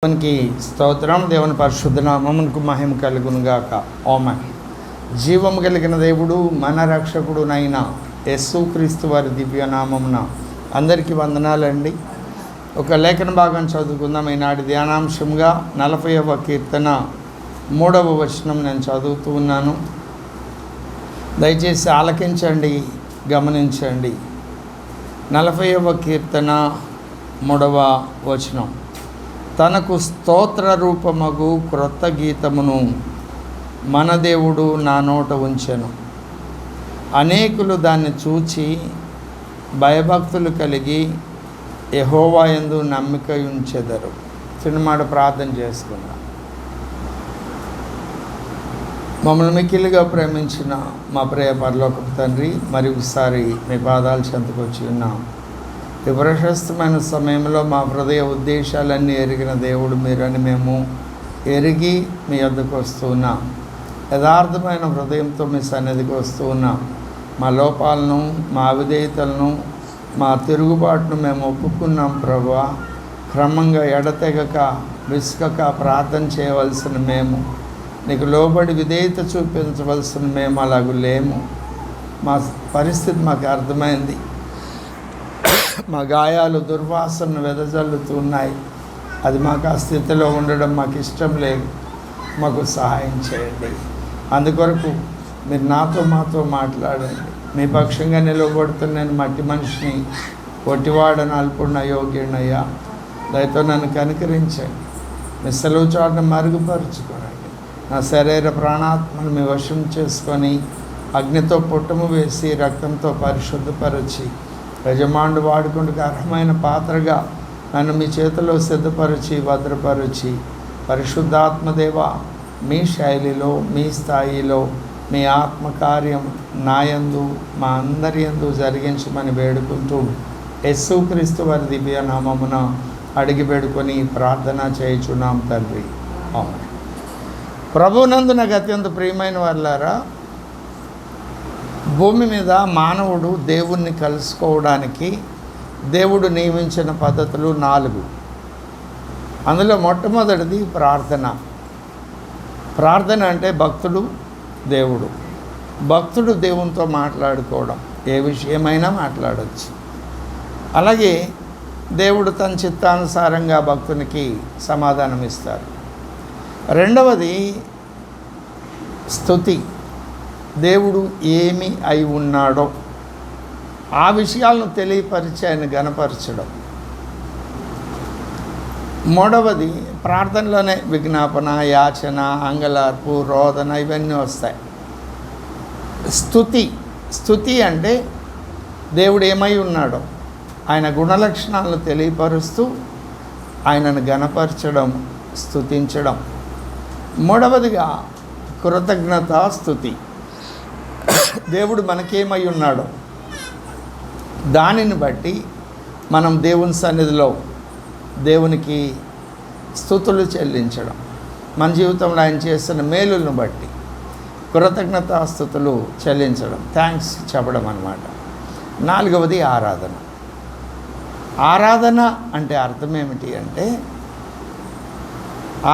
దేవునికి స్తోత్రం. దేవుని పరిశుద్ధ నామమునకు మహిమ కలుగును గాక. ఆమేన్. జీవము కలిగిన దేవుడు మన రక్షకుడునైన యేసుక్రీస్తు వారి దివ్య నామమున అందరికీ వందనాలండి. ఒక లేఖన భాగం చదువుకుందాం. ఈనాటి ధ్యానాంశంగా 40వ కీర్తన 3వ వచనం నేను చదువుతూ ఉన్నాను. దయచేసి ఆలకించండి, గమనించండి. 40వ కీర్తన 3వ వచనం. తనకు స్తోత్ర రూపమగు క్రొత్త గీతమును మన దేవుడు నా నోట ఉంచెను. అనేకులు దాన్ని చూచి భయభక్తులు కలిగి యెహోవా యందు నమ్మిక ఉంచెదరు. చిన్నమాట ప్రార్థన చేసుకుందాం. మమ్మల్ని మిక్కిలిగా ప్రేమించిన మా ప్రియ పరలోకపు తండ్రి, మరి ఒకసారి మీ పాదాలు చెంతకొచ్చి ఉన్నాం. ఈ ప్రశస్తమైన సమయంలో మా హృదయ ఉద్దేశాలన్నీ ఎరిగిన దేవుడు మీరని మేము ఎరిగి మీ వద్దకు వస్తూ ఉన్నాం. యథార్థమైన హృదయంతో మీ సన్నిధికి వస్తూ ఉన్నాం. మా లోపాలను, మా అవిధేయతలను, మా తిరుగుబాటును మేము ఒప్పుకున్నాం ప్రభువా. క్రమంగా ఎడతెగక విసుకక ప్రార్థన చేయవలసిన మేము, నీకు లోబడి విధేయత చూపించవలసిన మేము అలాగూ లేము. మా పరిస్థితి మాకు అర్థమైంది. మా గాయాలు దుర్వాసనను వెదజల్లుతున్నాయి. అది మాకు ఆ స్థితిలో ఉండడం మాకు ఇష్టం లేదు. మాకు సహాయం చేయండి. అందుకొరకు మీరు మాతో మాట్లాడండి. మీ పక్షంగా నిలబడుతున్న నేను మట్టి మనిషిని, ఒట్టివాడని, అల్పుడిన, యోగ్యుడినయ్యా. దయతో నన్ను కనికరించండి. మీ సెలవు చాటును మరుగుపరుచుకోనండి. నా శరీర ప్రాణాత్మను మీ వశం చేసుకొని అగ్నితో పుట్టము వేసి రక్తంతో పరిశుద్ధపరిచి యజమానుడు వాడుకుంటూ అర్హమైన పాత్రగా నన్ను మీ చేతిలో సిద్ధపరిచి భద్రపరిచి పరిశుద్ధాత్మదేవ మీ శైలిలో, మీ స్థాయిలో మీ ఆత్మకార్యం నాయందు మా అందరి యందు జరిగించమని వేడుకుంటూ యేసుక్రీస్తు వారి దివ్య నామమున అడిగి వేడుకొని ప్రార్థన చేయుచున్నాం తండ్రి. ఆమేన్. ప్రభునందు నాకు అత్యంత ప్రియమైన వాళ్ళారా, భూమి మీద మానవుడు దేవుణ్ణి కలుసుకోవడానికి దేవుడు నియమించిన పద్ధతులు 4. అందులో మొట్టమొదటిది ప్రార్థన. ప్రార్థన అంటే భక్తుడు దేవుడు, భక్తుడు దేవునితో మాట్లాడుకోవడం. ఏ విషయమైనా మాట్లాడవచ్చు. అలాగే దేవుడు తన చిత్తానుసారంగా భక్తునికి సమాధానం ఇస్తారు. రెండవది స్తుతి. దేవుడు ఏమి అయి ఉన్నాడో ఆ విషయాలను తెలియపరిచి ఆయన గణపరచడం. మూడవది ప్రార్థనలోనే విజ్ఞాపన, యాచన, అంగలార్పు, రోదన ఇవన్నీ వస్తాయి. స్తుతి అంటే దేవుడు ఏమై ఉన్నాడో ఆయన గుణలక్షణాలను తెలియపరుస్తూ ఆయనను గణపరచడం, స్తుతించడం. మూడవదిగా కృతజ్ఞత స్తుతి. దేవుడు మనకేమై ఉన్నాడో దానిని బట్టి మనం దేవుని సన్నిధిలో దేవునికి స్తుతులు చెల్లించడం, మన జీవితంలో ఆయన చేసిన మేలులను బట్టి కృతజ్ఞతాస్తుతులు చెల్లించడం, థ్యాంక్స్ చెప్పడం అన్నమాట. నాలుగవది ఆరాధన. ఆరాధన అంటే అర్థం ఏమిటి అంటే,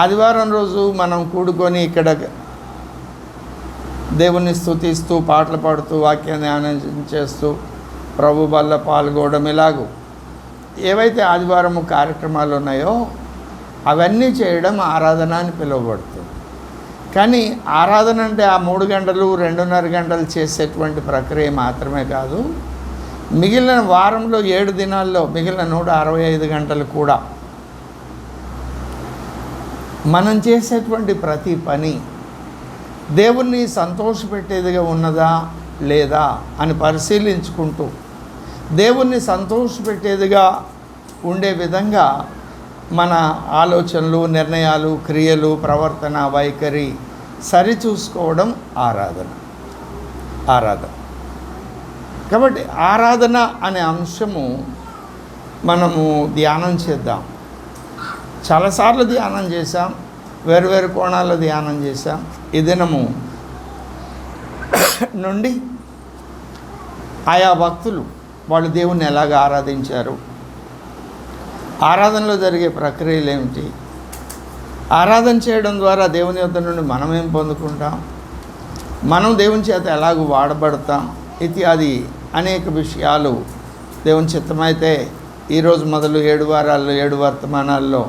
ఆదివారం రోజు మనం కూడుకొని ఇక్కడ దేవుణ్ణి స్తుతిస్తూ, పాటలు పాడుతూ, వాక్యాన్ని ధ్యానం చేస్తూ ప్రభు వల్ల పాల్గొనడం, ఇలాగూ ఏవైతే ఆదివారము కార్యక్రమాలు ఉన్నాయో అవన్నీ చేయడం ఆరాధన అని పిలువబడుతుంది. కానీ ఆరాధన అంటే ఆ 3 గంటలు 2.5 గంటలు చేసేటువంటి ప్రక్రియ మాత్రమే కాదు. మిగిలిన వారంలో 7 దినాల్లో మిగిలిన 165 గంటలు కూడా మనం చేసేటువంటి ప్రతి పని దేవుణ్ణి సంతోషపెట్టేదిగా ఉన్నదా లేదా అని పరిశీలించుకుంటూ దేవుణ్ణి సంతోషపెట్టేదిగా ఉండే విధంగా మన ఆలోచనలు, నిర్ణయాలు, క్రియలు, ప్రవర్తన, వైఖరి సరిచూసుకోవడం ఆరాధన. కాబట్టి ఆరాధన అనే అంశము మనము ధ్యానం చేద్దాం. చాలాసార్లు ధ్యానం చేశాం, వేరు కోణాల్లో ధ్యానం చేశాం. ఈ దినము నుండి ఆయా భక్తులు వాళ్ళు దేవుణ్ణి ఎలాగ ఆరాధించారు, ఆరాధనలో జరిగే ప్రక్రియలు ఏమిటి, ఆరాధన చేయడం ద్వారా దేవుని యొద్ద నుండి మనం ఏం పొందుకుంటాం, మనం దేవుని చేత ఎలాగూ వాడబడతాం ఇత్యాది అనేక విషయాలు దేవుని చిత్తమైతే ఈరోజు మొదలు 7 వారాల్లో 7 వర్తమానాల్లో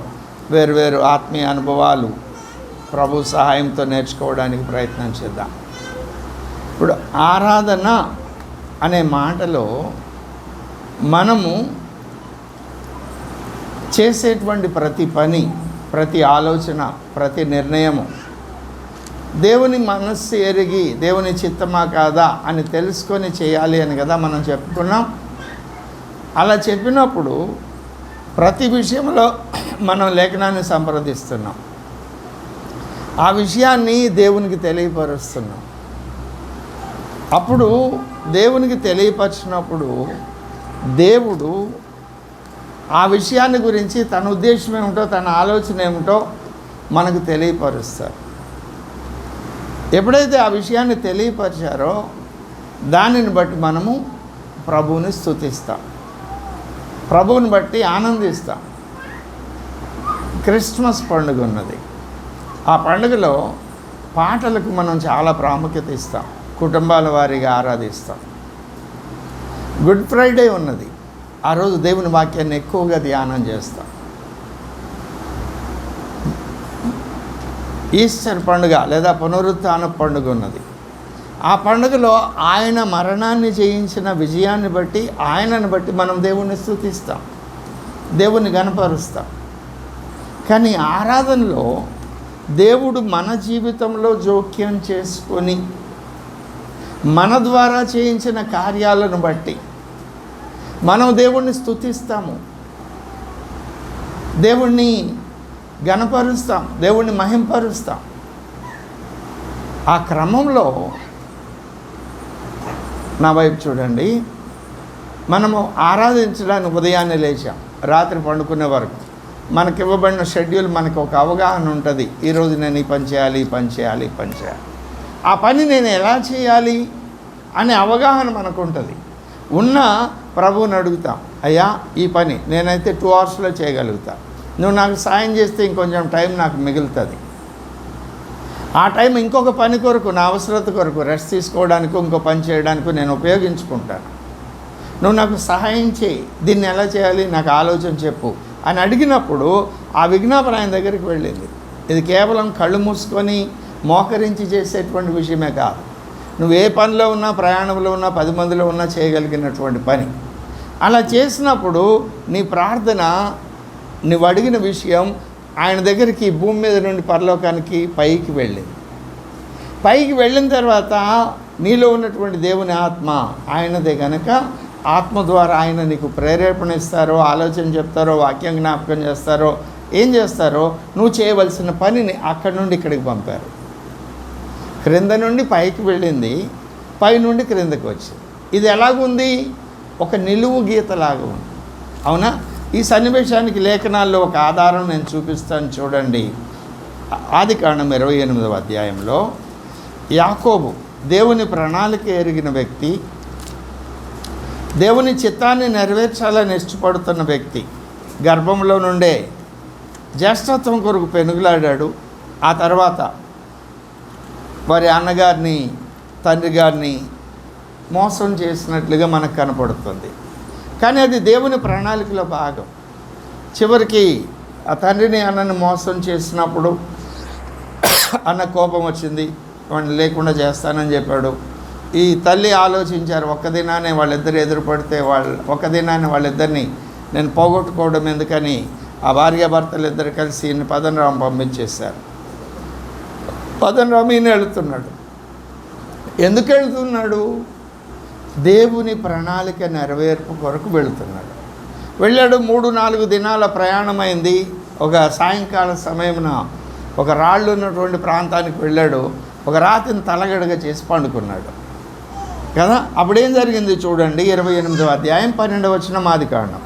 వేరువేరు ఆత్మీయ అనుభవాలు ప్రభు సహాయంతో నేర్చుకోవడానికి ప్రయత్నం చేద్దాం. ఇప్పుడు ఆరాధన అనే మాటలో మనము చేసేటువంటి ప్రతి పని, ప్రతి ఆలోచన, ప్రతి నిర్ణయము దేవుని మనస్సు ఎరిగి దేవుని చిత్తమా కాదా అని తెలుసుకొని చేయాలి అని కదా మనం చెప్పుకున్నాం. అలా చెప్పినప్పుడు ప్రతి విషయంలో మనం లేఖనాన్ని సంప్రదిస్తున్నాం, ఆ విషయాన్ని దేవునికి తెలియపరుస్తున్నాం. అప్పుడు దేవునికి తెలియపరిచినప్పుడు దేవుడు ఆ విషయాన్ని గురించి తన ఉద్దేశం ఏమిటో, తన ఆలోచన ఏమిటో మనకు తెలియపరుస్తారు. ఎప్పుడైతే ఆ విషయాన్ని తెలియపరిచారో దానిని బట్టి మనము ప్రభువుని స్తుతిస్తాం, ప్రభువుని బట్టి ఆనందిస్తాం. క్రిస్మస్ పండుగ ఉన్నది. ఆ పండుగలో పాటలకు మనం చాలా ప్రాముఖ్యత ఇస్తాం, కుటుంబాల వారీగా ఆరాధిస్తాం. గుడ్ ఫ్రైడే ఉన్నది, ఆ రోజు దేవుని వాక్యాన్ని ఎక్కువగా ధ్యానం చేస్తాం. ఈస్టర్ పండుగ లేదా పునరుత్థాన పండుగ ఉన్నది. ఆ పండుగలో ఆయన మరణాన్ని జయించిన విజయాన్ని బట్టి, ఆయనను బట్టి మనం దేవుణ్ణి స్తుతిస్తాం, దేవుణ్ణి గణపరుస్తాం. కానీ ఆరాధనలో దేవుడు మన జీవితంలో జోక్యం చేసుకొని మన ద్వారా చేయించిన కార్యాలను బట్టి మనం దేవుణ్ణి స్తుతిస్తాము, దేవుణ్ణి గణపరుస్తాం, దేవుణ్ణి మహింపరుస్తాం. ఆ క్రమంలో నా వైపు చూడండి, మనము ఆరాధించడానికి ఉదయాన్నే లేచాం, రాత్రి పండుకునే వరకు మనకి ఇవ్వబడిన షెడ్యూల్, మనకు ఒక అవగాహన ఉంటుంది. ఈరోజు నేను ఈ పని చేయాలి, ఈ పని చేయాలి, ఈ పని చేయాలి, ఆ పని నేను ఎలా చేయాలి అనే అవగాహన మనకు ఉంటుంది. ఉన్న ప్రభువుని అడుగుతాం, అయ్యా ఈ పని నేనైతే 2 అవర్స్లో చేయగలుగుతా, నువ్వు నాకు సాయం చేస్తే ఇంకొంచెం టైం నాకు మిగులుతుంది. ఆ టైం ఇంకొక పని కొరకు, నా అవసరత కొరకు, రెస్ట్ తీసుకోవడానికి, ఇంకో పని చేయడానికి నేను ఉపయోగించుకుంటాను. నువ్వు నాకు సహాయం చేయి, దీన్ని ఎలా చేయాలి నాకు ఆలోచన చెప్పు అని అడిగినప్పుడు ఆ విజ్ఞాపన ఆయన దగ్గరికి వెళ్ళింది. ఇది కేవలం కళ్ళు మూసుకొని మోకరించి చేసేటువంటి విషయమే కాదు. నువ్వు ఏ పనిలో ఉన్నా, ప్రయాణంలో ఉన్నా, 10 మందిలో ఉన్నా చేయగలిగినటువంటి పని. అలా చేసినప్పుడు నీ ప్రార్థన, నువ్వు అడిగిన విషయం ఆయన దగ్గరికి, భూమి మీద నుండి పరలోకానికి పైకి వెళ్ళింది. పైకి వెళ్ళిన తర్వాత నీలో ఉన్నటువంటి దేవుని ఆత్మ ఆయనదే కనుక ఆత్మ ద్వారా ఆయన నీకు ప్రేరేపణ ఇస్తారో, ఆలోచన చెప్తారో, వాక్యం జ్ఞాపకం చేస్తారో, ఏం చేస్తారో నువ్వు చేయవలసిన పనిని అక్కడి నుండి ఇక్కడికి పంపారు. క్రింద నుండి పైకి వెళ్ళింది, పై నుండి క్రిందకి వచ్చింది. ఇది ఎలాగుంది? ఒక నిలువు గీతలాగా ఉంది, అవునా? ఈ సన్నివేశానికి లేఖనాల్లో ఒక ఆధారం నేను చూపిస్తాను చూడండి. ఆదికాండం 28వ అధ్యాయంలో యాకోబు దేవుని ప్రణాళిక ఎరిగిన వ్యక్తి, దేవుని చిత్తాన్ని నెరవేర్చాలని ఇష్టపడుతున్న వ్యక్తి, గర్భంలో నుండే జ్యేష్ఠత్వం కొరకు పెనుగులాడాడు. ఆ తర్వాత వారి అన్నగారిని, తండ్రి గారిని మోసం చేసినట్లుగా మనకు కనపడుతుంది. కానీ అది దేవుని ప్రణాళికలో భాగం. చివరికి ఆ తండ్రిని అన్నని మోసం చేసినప్పుడు అన్న కోపం వచ్చింది, వాడిని లేకుండా చేస్తానని చెప్పాడు. ఈ తల్లి ఆలోచించారు, ఒక్క దినాన్ని వాళ్ళిద్దరు ఎదురుపడితే ఒక్క దినాన్ని వాళ్ళిద్దరిని నేను పోగొట్టుకోవడం ఎందుకని ఆ భార్యాభర్తలు ఇద్దరు కలిసి ఈయన పదనరాము పంపించేశారు. పదనరాము ఈయన వెళుతున్నాడు. ఎందుకు వెళుతున్నాడు? దేవుని ప్రణాళిక నెరవేర్పు కొరకు వెళుతున్నాడు. వెళ్ళాడు. 3-4 దినాల ప్రయాణమైంది. ఒక సాయంకాల సమయమున ఒక రాళ్ళు ఉన్నటువంటి ప్రాంతానికి వెళ్ళాడు. ఒక రాతిని తలగడగా చేసి పండుకున్నాడు కదా. అప్పుడేం జరిగింది చూడండి. 28వ అధ్యాయం 12వ వచనం ఆదికాండం.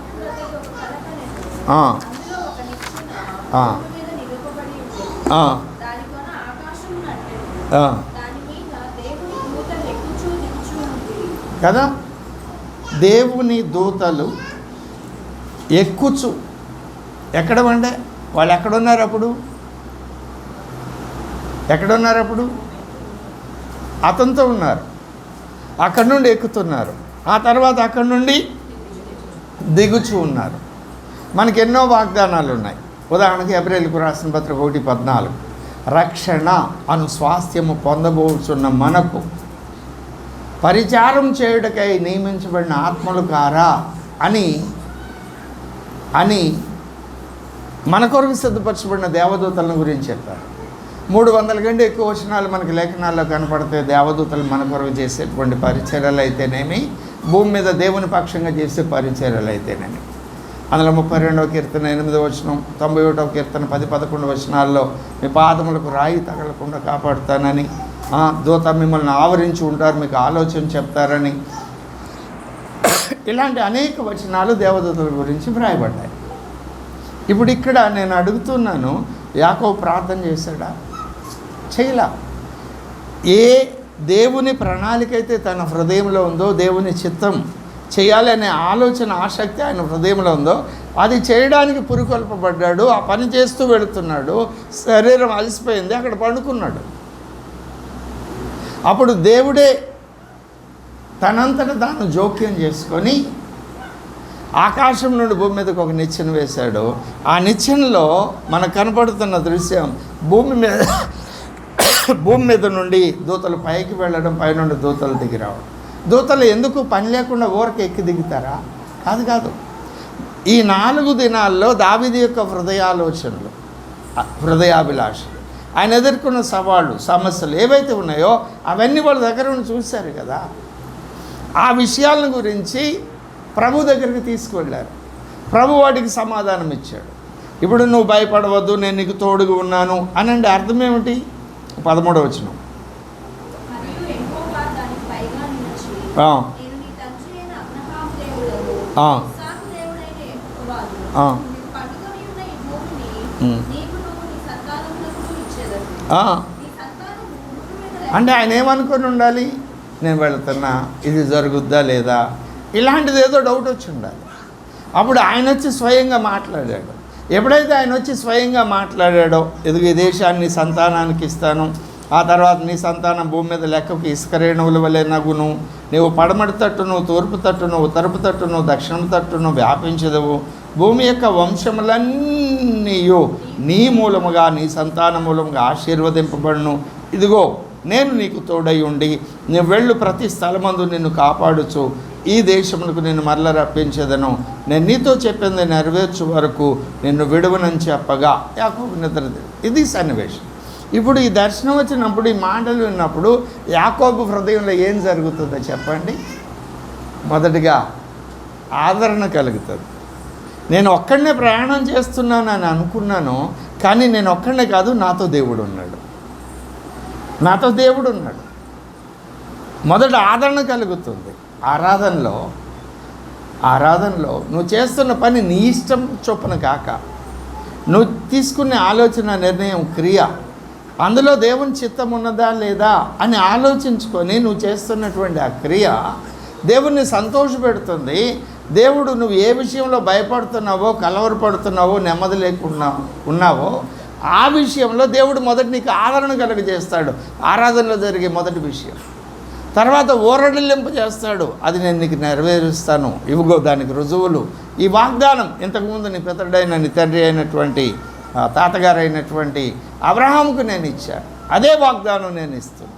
కదా, దేవుని దూతలు ఎక్కుచు. ఎక్కడ వండే వాళ్ళు ఎక్కడున్నారు? అప్పుడు ఎక్కడున్నారు? అప్పుడు అతనితో ఉన్నారు. అక్కడి నుండి ఎక్కుతున్నారు, ఆ తర్వాత అక్కడి నుండి దిగుచూ ఉన్నారు. మనకి ఎన్నో వాగ్దానాలు ఉన్నాయి. ఉదాహరణకి ఎబ్రాయిలుకు రాసిన పత్రిక 1:14, రక్షణ అను స్వాస్థ్యము పొందబోచున్న మనకు పరిచారం చేయుటకై నియమించబడిన ఆత్మలు కారా అని మన కొరకు సిద్ధపరచబడిన దేవదూతలను గురించి చెప్పారు. 300 కంటే ఎక్కువ వచనాలు మనకి లేఖనాల్లో కనపడితే దేవదూతలు మన కొరకు చేసేటువంటి పరిచర్యలు అయితేనేమి, భూమి మీద దేవుని పక్షంగా చేసే పరిచర్యలు అయితేనేమి. అందులో 32వ కీర్తన 8వ వచనం, 91వ కీర్తన 10-11 వచనాల్లో మీ పాదములకు రాయి తగలకుండా కాపాడుతానని, దూత మిమ్మల్ని ఆవరించి ఉంటారు, మీకు ఆలోచన చెప్తారని, ఇలాంటి అనేక వచనాలు దేవదూతల గురించి వ్రాయబడ్డాయి. ఇప్పుడు ఇక్కడ నేను అడుగుతున్నాను, యాకోబు ప్రార్థన చేశాడా? చేయలా. ఏ దేవుని ప్రణాళిక అయితే తన హృదయంలో ఉందో, దేవుని చిత్తం చేయాలనే ఆలోచన ఆసక్తి ఆయన హృదయంలో ఉందో అది చేయడానికి పురికొల్పబడ్డాడు. ఆ పని చేస్తూ వెళుతున్నాడు, శరీరం అలసిపోయింది, అక్కడ పండుకున్నాడు. అప్పుడు దేవుడే తనంతట తాను జోక్యం చేసుకొని ఆకాశం నుండి భూమి మీదకి ఒక నిచ్చెన వేశాడు. ఆ నిచ్చెనలో మనకు కనపడుతున్న దృశ్యం భూమి మీద నుండి దూతలు పైకి వెళ్ళడం, పైనుండి దూతలు దిగి రావడం. దూతలు ఎందుకు పని లేకుండా ఊరికి ఎక్కి దిగుతారా? కాదు. ఈ 4 దినాల్లో దావీదు యొక్క హృదయాలోచనలు, హృదయాభిలాషలు, ఆయన ఎదుర్కొన్న సవాళ్ళు, సమస్యలు ఏవైతే ఉన్నాయో అవన్నీ వాళ్ళ దగ్గర ఉండి చూశారు కదా. ఆ విషయాల గురించి ప్రభు దగ్గరికి తీసుకువెళ్ళారు. ప్రభు వాటికి సమాధానం ఇచ్చాడు. ఇప్పుడు నువ్వు భయపడవద్దు, నేను నీకు తోడుగా ఉన్నాను అనండి. అర్థం ఏమిటి? 13వ వచనం, అంటే ఆయన ఏమనుకొని ఉండాలి? నేను వెళుతున్నా, ఇది జరుగుద్దా లేదా, ఇలాంటిది ఏదో డౌట్ వచ్చి ఉండాలి. అప్పుడు ఆయన వచ్చి స్వయంగా మాట్లాడాడు. ఎప్పుడైతే ఆయన వచ్చి స్వయంగా మాట్లాడాడో, ఎదుగు ఈ దేశాన్ని సంతానానికి ఇస్తాను, ఆ తర్వాత నీ సంతానం భూమి మీద లెక్కకు ఇసుక రేణువుల వలె నగును, నీవు పడమటి తట్టును, తూర్పు తట్టును, ఉత్తరపు తట్టును, దక్షిణం తట్టును వ్యాపించదవు, భూమి యొక్క వంశములన్నీ నీ మూలముగా, నీ సంతాన మూలముగా ఆశీర్వదింపబడును. ఇదిగో నేను నీకు తోడై ఉండి నువ్వు వెళ్ళు ప్రతి స్థలమందు నిన్ను కాపాడుచు ఈ దేశములకు నేను మరల రప్పించేదను, నేను నీతో చెప్పింది నెరవేర్చు వరకు నిన్ను విడువనని చెప్పగా యాకోబు నిద్ర. ఇది సన్నివేశం. ఇప్పుడు ఈ దర్శనం వచ్చినప్పుడు, ఈ మాటలు విన్నప్పుడు యాకోబు హృదయంలో ఏం జరుగుతుందో చెప్పండి? మొదటిగా ఆదరణ కలుగుతుంది. నేను ఒక్కడనే ప్రయాణం చేస్తున్నానని అనుకున్నాను, కానీ నేను ఒక్కడనే కాదు, నాతో దేవుడు ఉన్నాడు, నాతో దేవుడు ఉన్నాడు. మొదట ఆదరణ కలుగుతుంది. ఆరాధనలో నువ్వు చేస్తున్న పని నీ ఇష్టం చొప్పున కాక, నువ్వు తీసుకునే ఆలోచన, నిర్ణయం, క్రియ, అందులో దేవుని చిత్తం ఉన్నదా లేదా అని ఆలోచించుకొని నువ్వు చేస్తున్నటువంటి ఆ క్రియ దేవుణ్ణి సంతోషపెడుతుంది. దేవుడు నువ్వు ఏ విషయంలో భయపడుతున్నావో, కలవరపడుతున్నావో, నెమ్మది లేకుండా ఉన్నావో ఆ విషయంలో దేవుడు మొదటి నీకు ఆదరణ కలుగజేస్తాడు. ఆరాధనలో జరిగే మొదటి విషయం. తర్వాత ఊరడిల్లింపు చేస్తాడు. అది నేను నీకు నెరవేరుస్తాను, ఇవిగో దానికి రుజువులు. ఈ వాగ్దానం ఇంతకుముందు నీ పితరుడైన, నీ తండ్రి అయినటువంటి, తాతగారు అయినటువంటి అబ్రహాముకు నేను ఇచ్చాను. అదే వాగ్దానం నేను ఇస్తాను.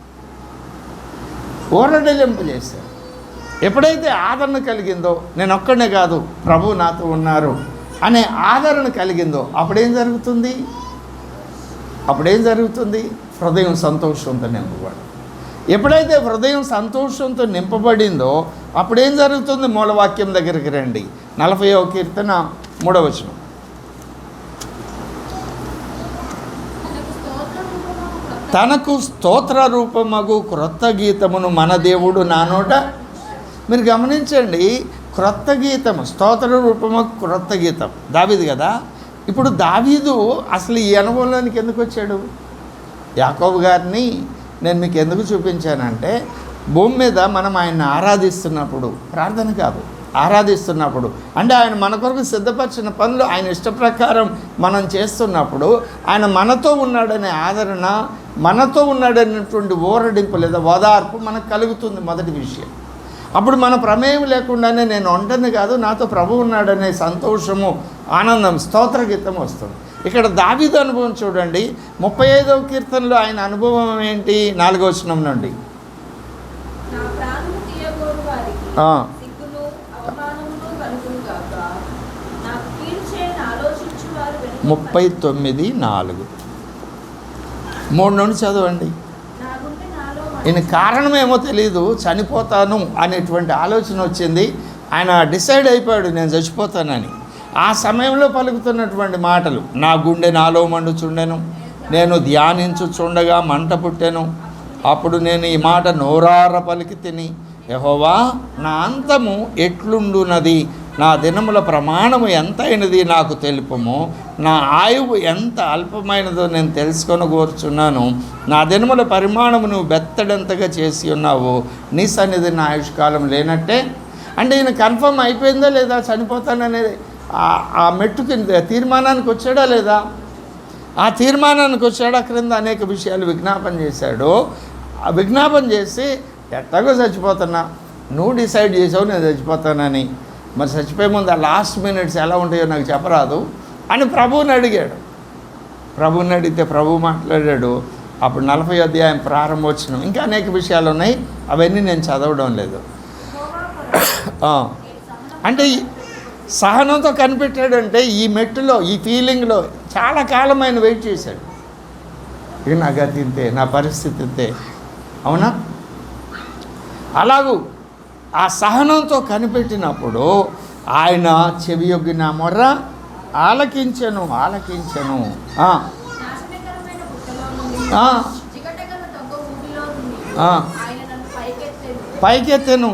ఊరడిల్లింపు చేశాను. ఎప్పుడైతే ఆదరణ కలిగిందో, నేను ఒక్కడే కాదు, ప్రభు నాతో ఉన్నారు అనే ఆదరణ కలిగిందో అప్పుడేం జరుగుతుంది? హృదయం సంతోషంతో నింపబడి. ఎప్పుడైతే హృదయం సంతోషంతో నింపబడిందో అప్పుడేం జరుగుతుంది? మూలవాక్యం దగ్గరికి రండి. 40వ కీర్తన 3వ వచనం. తనకు స్తోత్ర రూపమగు క్రొత్త గీతమును మన దేవుడు నా నోట. మీరు గమనించండి, క్రొత్త గీతం, స్తోత్ర రూపమగు క్రొత్త గీతం దావీదు కదా. ఇప్పుడు దావీదు అసలు ఈ అనుభవంలోనికి ఎందుకు వచ్చాడు? యాకోబు గారిని నేను మీకు ఎందుకు చూపించానంటే, భూమి మీద మనం ఆయన్ని ఆరాధిస్తున్నప్పుడు, ప్రార్థన కాదు, ఆరాధిస్తున్నప్పుడు, అంటే ఆయన మన కొరకు సిద్ధపరిచిన పనులు ఆయన ఇష్ట ప్రకారం మనం చేస్తున్నప్పుడు ఆయన మనతో ఉన్నాడనే ఆదరణ, మనతో ఉన్నాడనేటువంటి ఊరడింపు లేదా ఓదార్పు మనకు కలుగుతుంది. మొదటి విషయం. అప్పుడు మన ప్రమేయం లేకుండానే నేను ఒంటరిని కాదు, నాతో ప్రభు ఉన్నాడనే సంతోషము, ఆనందం, స్తోత్రగీతం వస్తుంది. ఇక్కడ దావీదు అనుభవం చూడండి. 35వ కీర్తనలో ఆయన అనుభవం ఏంటి? 4వ వచనం నుండి 39:4 3 నుండి చదవండి. ఈయన కారణమేమో తెలియదు, చనిపోతాను అనేటువంటి ఆలోచన వచ్చింది. ఆయన డిసైడ్ అయిపోయాడు నేను చచ్చిపోతానని. ఆ సమయంలో పలుకుతున్నటువంటి మాటలు, నా గుండె నాలో మండుచుండెను, నేను ధ్యానించుచుండగా మంట పుట్టెను, అప్పుడు నేను ఈ మాట నోరార పలికి తిని, యెహోవా నా అంతము ఎట్లుండునది, నా దినముల ప్రమాణము ఎంతైనది నాకు తెలుపుము, నా ఆయువు ఎంత అల్పమైనదో నేను తెలుసుకొని కోరుచున్నాను, నా దినముల పరిమాణము నువ్వు బెత్తడంతగా చేసి ఉన్నావు, నీ సన్నిధి నా ఆయుష్కాలం లేనట్టే. అంటే ఈయన కన్ఫర్మ్ అయిపోయిందా లేదా చనిపోతాననేది? ఆ మెట్టుకి తీర్మానానికి వచ్చాడా లేదా? ఆ తీర్మానానికి వచ్చాడా? క్రింద అనేక విషయాలు విజ్ఞాపన చేశాడు. ఆ విజ్ఞాపన చేసి ఎట్లాగో చచ్చిపోతున్నా, నువ్వు డిసైడ్ చేసావు నేను చచ్చిపోతానని, మరి చచ్చిపోయే ముందు ఆ లాస్ట్ మినిట్స్ ఎలా ఉంటాయో నాకు చెప్పరాదు అని ప్రభువుని అడిగాడు. ప్రభువుని అడిగితే ప్రభు మాట్లాడాడు. అప్పుడు 40వ అధ్యాయం ప్రారంభోత్సవం, ఇంకా అనేక విషయాలు ఉన్నాయి, అవన్నీ నేను చదవడం లేదు. అంటే సహనంతో కనిపెట్టాడంటే ఈ మెట్టులో, ఈ ఫీలింగ్లో చాలా కాలం ఆయన వెయిట్ చేశాడు. ఇక నా గతి ఇంతే, నా పరిస్థితి ఇంతే, అవునా? అలాగూ ఆ సహనంతో కనిపెట్టినప్పుడు ఆయన చెవియొగ్గి నా మొర్ర ఆలకించెను. పైకెత్తెను.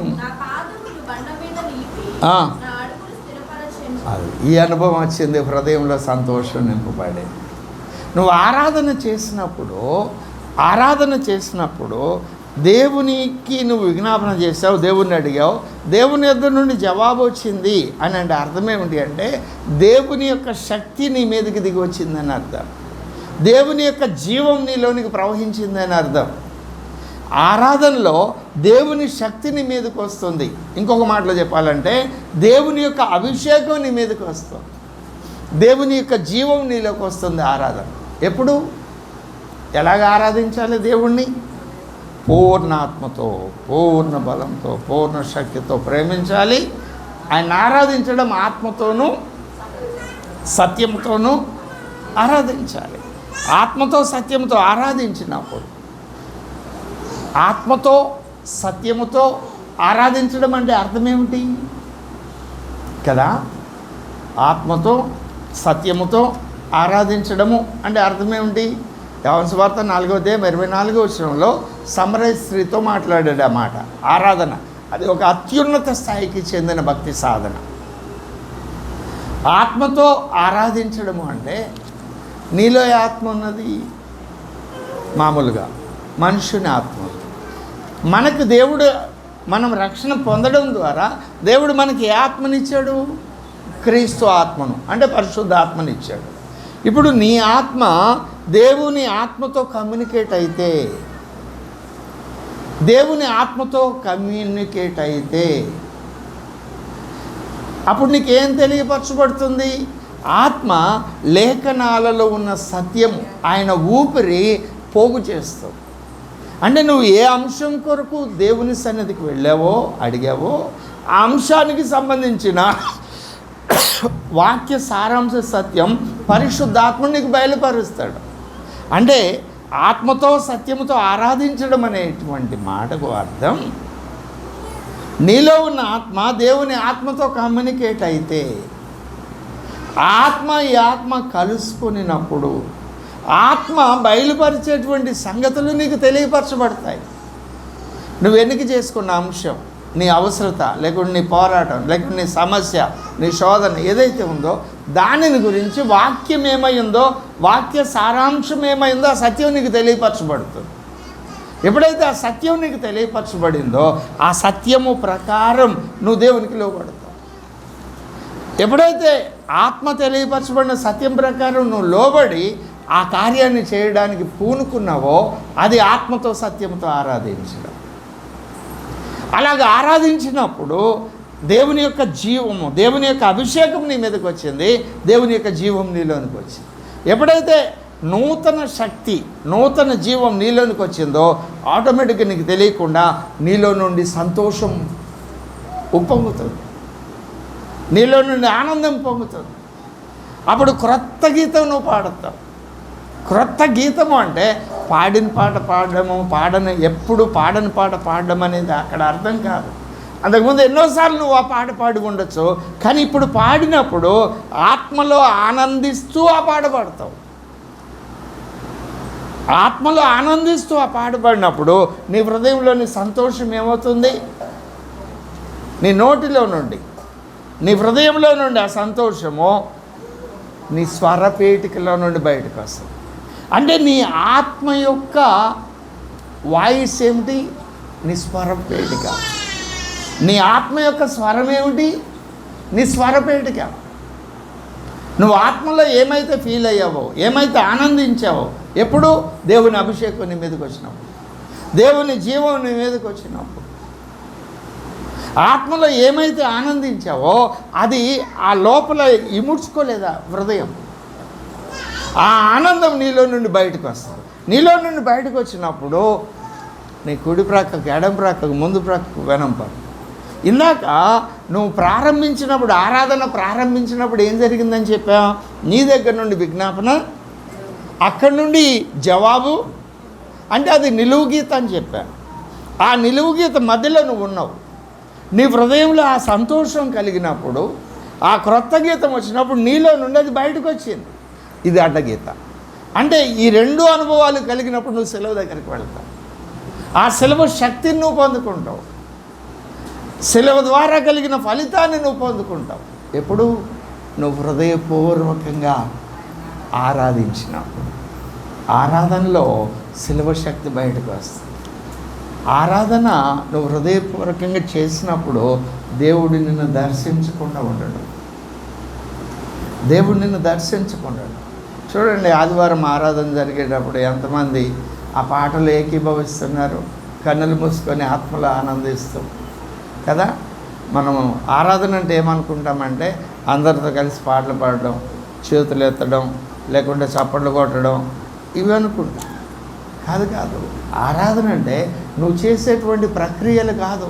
ఈ అనుభవం వచ్చింది, హృదయంలో సంతోషం నింపబడేది. నువ్వు ఆరాధన చేసినప్పుడు దేవునికి నువ్వు విజ్ఞాపన చేసావు, దేవుణ్ణి అడిగావు, దేవుని యొద్ద నుండి జవాబు వచ్చింది అని అంటే అర్థం ఏమిటి అంటే దేవుని యొక్క శక్తి నీ మీదకి దిగి వచ్చిందని అర్థం, దేవుని యొక్క జీవం నీలోనికి ప్రవహించిందని అర్థం. ఆరాధనలో దేవుని శక్తి నీ మీదకి వస్తుంది. ఇంకొక మాటలో చెప్పాలంటే దేవుని యొక్క అభిషేకం నీ మీదకి వస్తుంది, దేవుని యొక్క జీవం నీలోకి వస్తుంది. ఆరాధన ఎప్పుడు, ఎలాగ ఆరాధించాలి దేవుణ్ణి? పూర్ణ ఆత్మతో, పూర్ణ బలంతో, పూర్ణ శక్తితో ప్రేమించాలి. ఆయన ఆరాధించడం ఆత్మతోనూ సత్యంతోనూ ఆరాధించాలి. ఆత్మతో సత్యంతో ఆరాధించినప్పుడు, ఆత్మతో సత్యముతో ఆరాధించడం అంటే అర్థమేమిటి కదా? ఆత్మతో సత్యముతో ఆరాధించడము అంటే అర్థమేమిటి? యోహాను సువార్త 4వ అధ్యాయం 24వ వచనంలో సమరయ స్త్రీతో మాట్లాడాడు ఆ మాట. ఆరాధన అది ఒక అత్యున్నత స్థాయికి చెందిన భక్తి సాధన. ఆత్మతో ఆరాధించడము అంటే నీలో ఆత్మ ఉన్నది, మామూలుగా మనుషుని ఆత్మ. మనకు దేవుడు, మనం రక్షణ పొందడం ద్వారా దేవుడు మనకి ఏ ఆత్మనిచ్చాడు? క్రీస్తు ఆత్మను, అంటే పరిశుద్ధ ఆత్మనిచ్చాడు. ఇప్పుడు నీ ఆత్మ దేవుని ఆత్మతో కమ్యూనికేట్ అయితే, అప్పుడు నీకేం తెలియపరచబడుతుంది? ఆత్మ లేఖనాలలో ఉన్న సత్యము, ఆయన ఊపిరి పోగు చేస్తావు. అంటే నువ్వు ఏ అంశం కొరకు దేవుని సన్నిధికి వెళ్ళావో, అడిగావో, ఆ అంశానికి సంబంధించిన వాక్య సారాంశ సత్యం పరిశుద్ధాత్మ నీకు బయలుపరుస్తాడు. అంటే ఆత్మతో సత్యముతో ఆరాధించడం అనేటువంటి మాటకు అర్థం, నీలో ఉన్న ఆత్మ దేవుని ఆత్మతో కమ్యూనికేట్ అయితే, ఆత్మ ఈ ఆత్మ కలుసుకున్నప్పుడు ఆత్మ బయలుపరిచేటువంటి సంగతులు నీకు తెలియపరచబడతాయి. నువ్వు ఎన్నిక చేసుకున్న అంశం, నీ అవసరత, లేకుంటే నీ పోరాటం, లేకుంటే నీ సమస్య, నీ శోధన ఏదైతే ఉందో దానిని గురించి వాక్యం ఏమైందో, వాక్య సారాంశం ఏమైందో ఆ సత్యం నీకు తెలియపరచబడుతుంది. ఎప్పుడైతే ఆ సత్యం నీకు తెలియపరచబడిందో ఆ సత్యము ప్రకారం నువ్వు దేవునికి లోబడతావు. ఎప్పుడైతే ఆత్మ తెలియపరచబడిన సత్యం ప్రకారం నువ్వు లోబడి ఆ కార్యాన్ని చేయడానికి పూనుకున్నావో అది ఆత్మతో సత్యంతో ఆరాధించడం. అలాగ ఆరాధించినప్పుడు దేవుని యొక్క జీవము, దేవుని యొక్క అభిషేకం నీ మీదకి వచ్చింది, దేవుని యొక్క జీవం నీలోనికి వచ్చింది. ఎప్పుడైతే నూతన శక్తి, నూతన జీవం నీలోనికి వచ్చిందో ఆటోమేటిక్గా నీకు తెలియకుండా నీలో నుండి సంతోషం ఉప్పొంగుతుంది, నీలో నుండి ఆనందం పొంగుతుంది. అప్పుడు క్రొత్త గీతం నువ్వు పాడుతావు. క్రొత్త గీతము అంటే పాడిన పాట పాడడము, ఎప్పుడు పాడని పాట పాడడం అనేది అక్కడ అర్థం కాదు. అంతకుముందు ఎన్నోసార్లు నువ్వు ఆ పాట పాడి ఉండొచ్చు, కానీ ఇప్పుడు పాడినప్పుడు ఆత్మలో ఆనందిస్తూ ఆ పాట పాడతావు. ఆత్మలో ఆనందిస్తూ ఆ పాట పాడినప్పుడు నీ హృదయంలోని సంతోషం ఏమవుతుంది? నీ నోటిలో నుండి, నీ హృదయంలో నుండి ఆ సంతోషము నీ స్వరపేటికలో నుండి బయటకు వస్తుంది. అంటే నీ ఆత్మ యొక్క వాయిస్ ఏమిటి? నీ స్వరపేటిక. నీ ఆత్మ యొక్క స్వరం ఏమిటి? నీ స్వరపేటిక. నువ్వు ఆత్మలో ఏమైతే ఫీల్ అయ్యావో, ఏమైతే ఆనందించావో, ఎప్పుడు దేవుని అభిషేకం నీ మీదకి వచ్చినప్పుడు, దేవుని జీవం నీ మీదకి వచ్చినప్పుడు, ఆత్మలో ఏమైతే ఆనందించావో అది ఆ లోపల ఇముడ్చుకోలేదా హృదయం, ఆ ఆనందం నీలో నుండి బయటకు వస్తుంది. నీలో నుండి బయటకు వచ్చినప్పుడు నీ కుడి ప్రక్కకు, ఎడం ప్రక్కకు, ముందు ప్రక్కకు, వెనం పక్కకు. ఇందాక నువ్వు ప్రారంభించినప్పుడు, ఆరాధన ప్రారంభించినప్పుడు ఏం జరిగిందని చెప్పా? నీ దగ్గర నుండి విజ్ఞాపన, అక్కడి నుండి జవాబు, అంటే అది నిలువు గీత అని చెప్పాను. ఆ నిలువు గీత మధ్యలో నువ్వు ఉన్నావు. నీ హృదయంలో ఆ సంతోషం కలిగినప్పుడు, ఆ క్రొత్త గీతం వచ్చినప్పుడు నీలో నుండి అది బయటకు వచ్చింది. ఇది అడ్డగీత. అంటే ఈ రెండు అనుభవాలు కలిగినప్పుడు నువ్వు సెలవు దగ్గరికి వెళ్తావు. ఆ సెలవు శక్తిని నువ్వు పొందుకుంటావు. సెలవు ద్వారా కలిగిన ఫలితాన్ని నువ్వు పొందుకుంటావు. ఎప్పుడు? నువ్వు హృదయపూర్వకంగా ఆరాధించినప్పుడు. ఆరాధనలో సెలవు శక్తి బయటకు వస్తుంది. ఆరాధన నువ్వు హృదయపూర్వకంగా చేసినప్పుడు దేవుడు నిన్ను దర్శించకుండా ఉండడు. దేవుడు నిన్ను దర్శించకుండా. చూడండి, ఆదివారం ఆరాధన జరిగేటప్పుడు ఎంతమంది ఆ పాటలు ఏకీభవిస్తున్నారు, కన్నులు మూసుకొని ఆత్మలో ఆనందిస్తూ కదా. మనము ఆరాధన అంటే ఏమనుకుంటామంటే అందరితో కలిసి పాటలు పాడడం, చేతులు ఎత్తడం, లేకుంటే చప్పట్లు కొట్టడం, ఇవి అనుకుంటాం. కాదు. ఆరాధన అంటే నువ్వు చేసేటువంటి ప్రక్రియలు కాదు.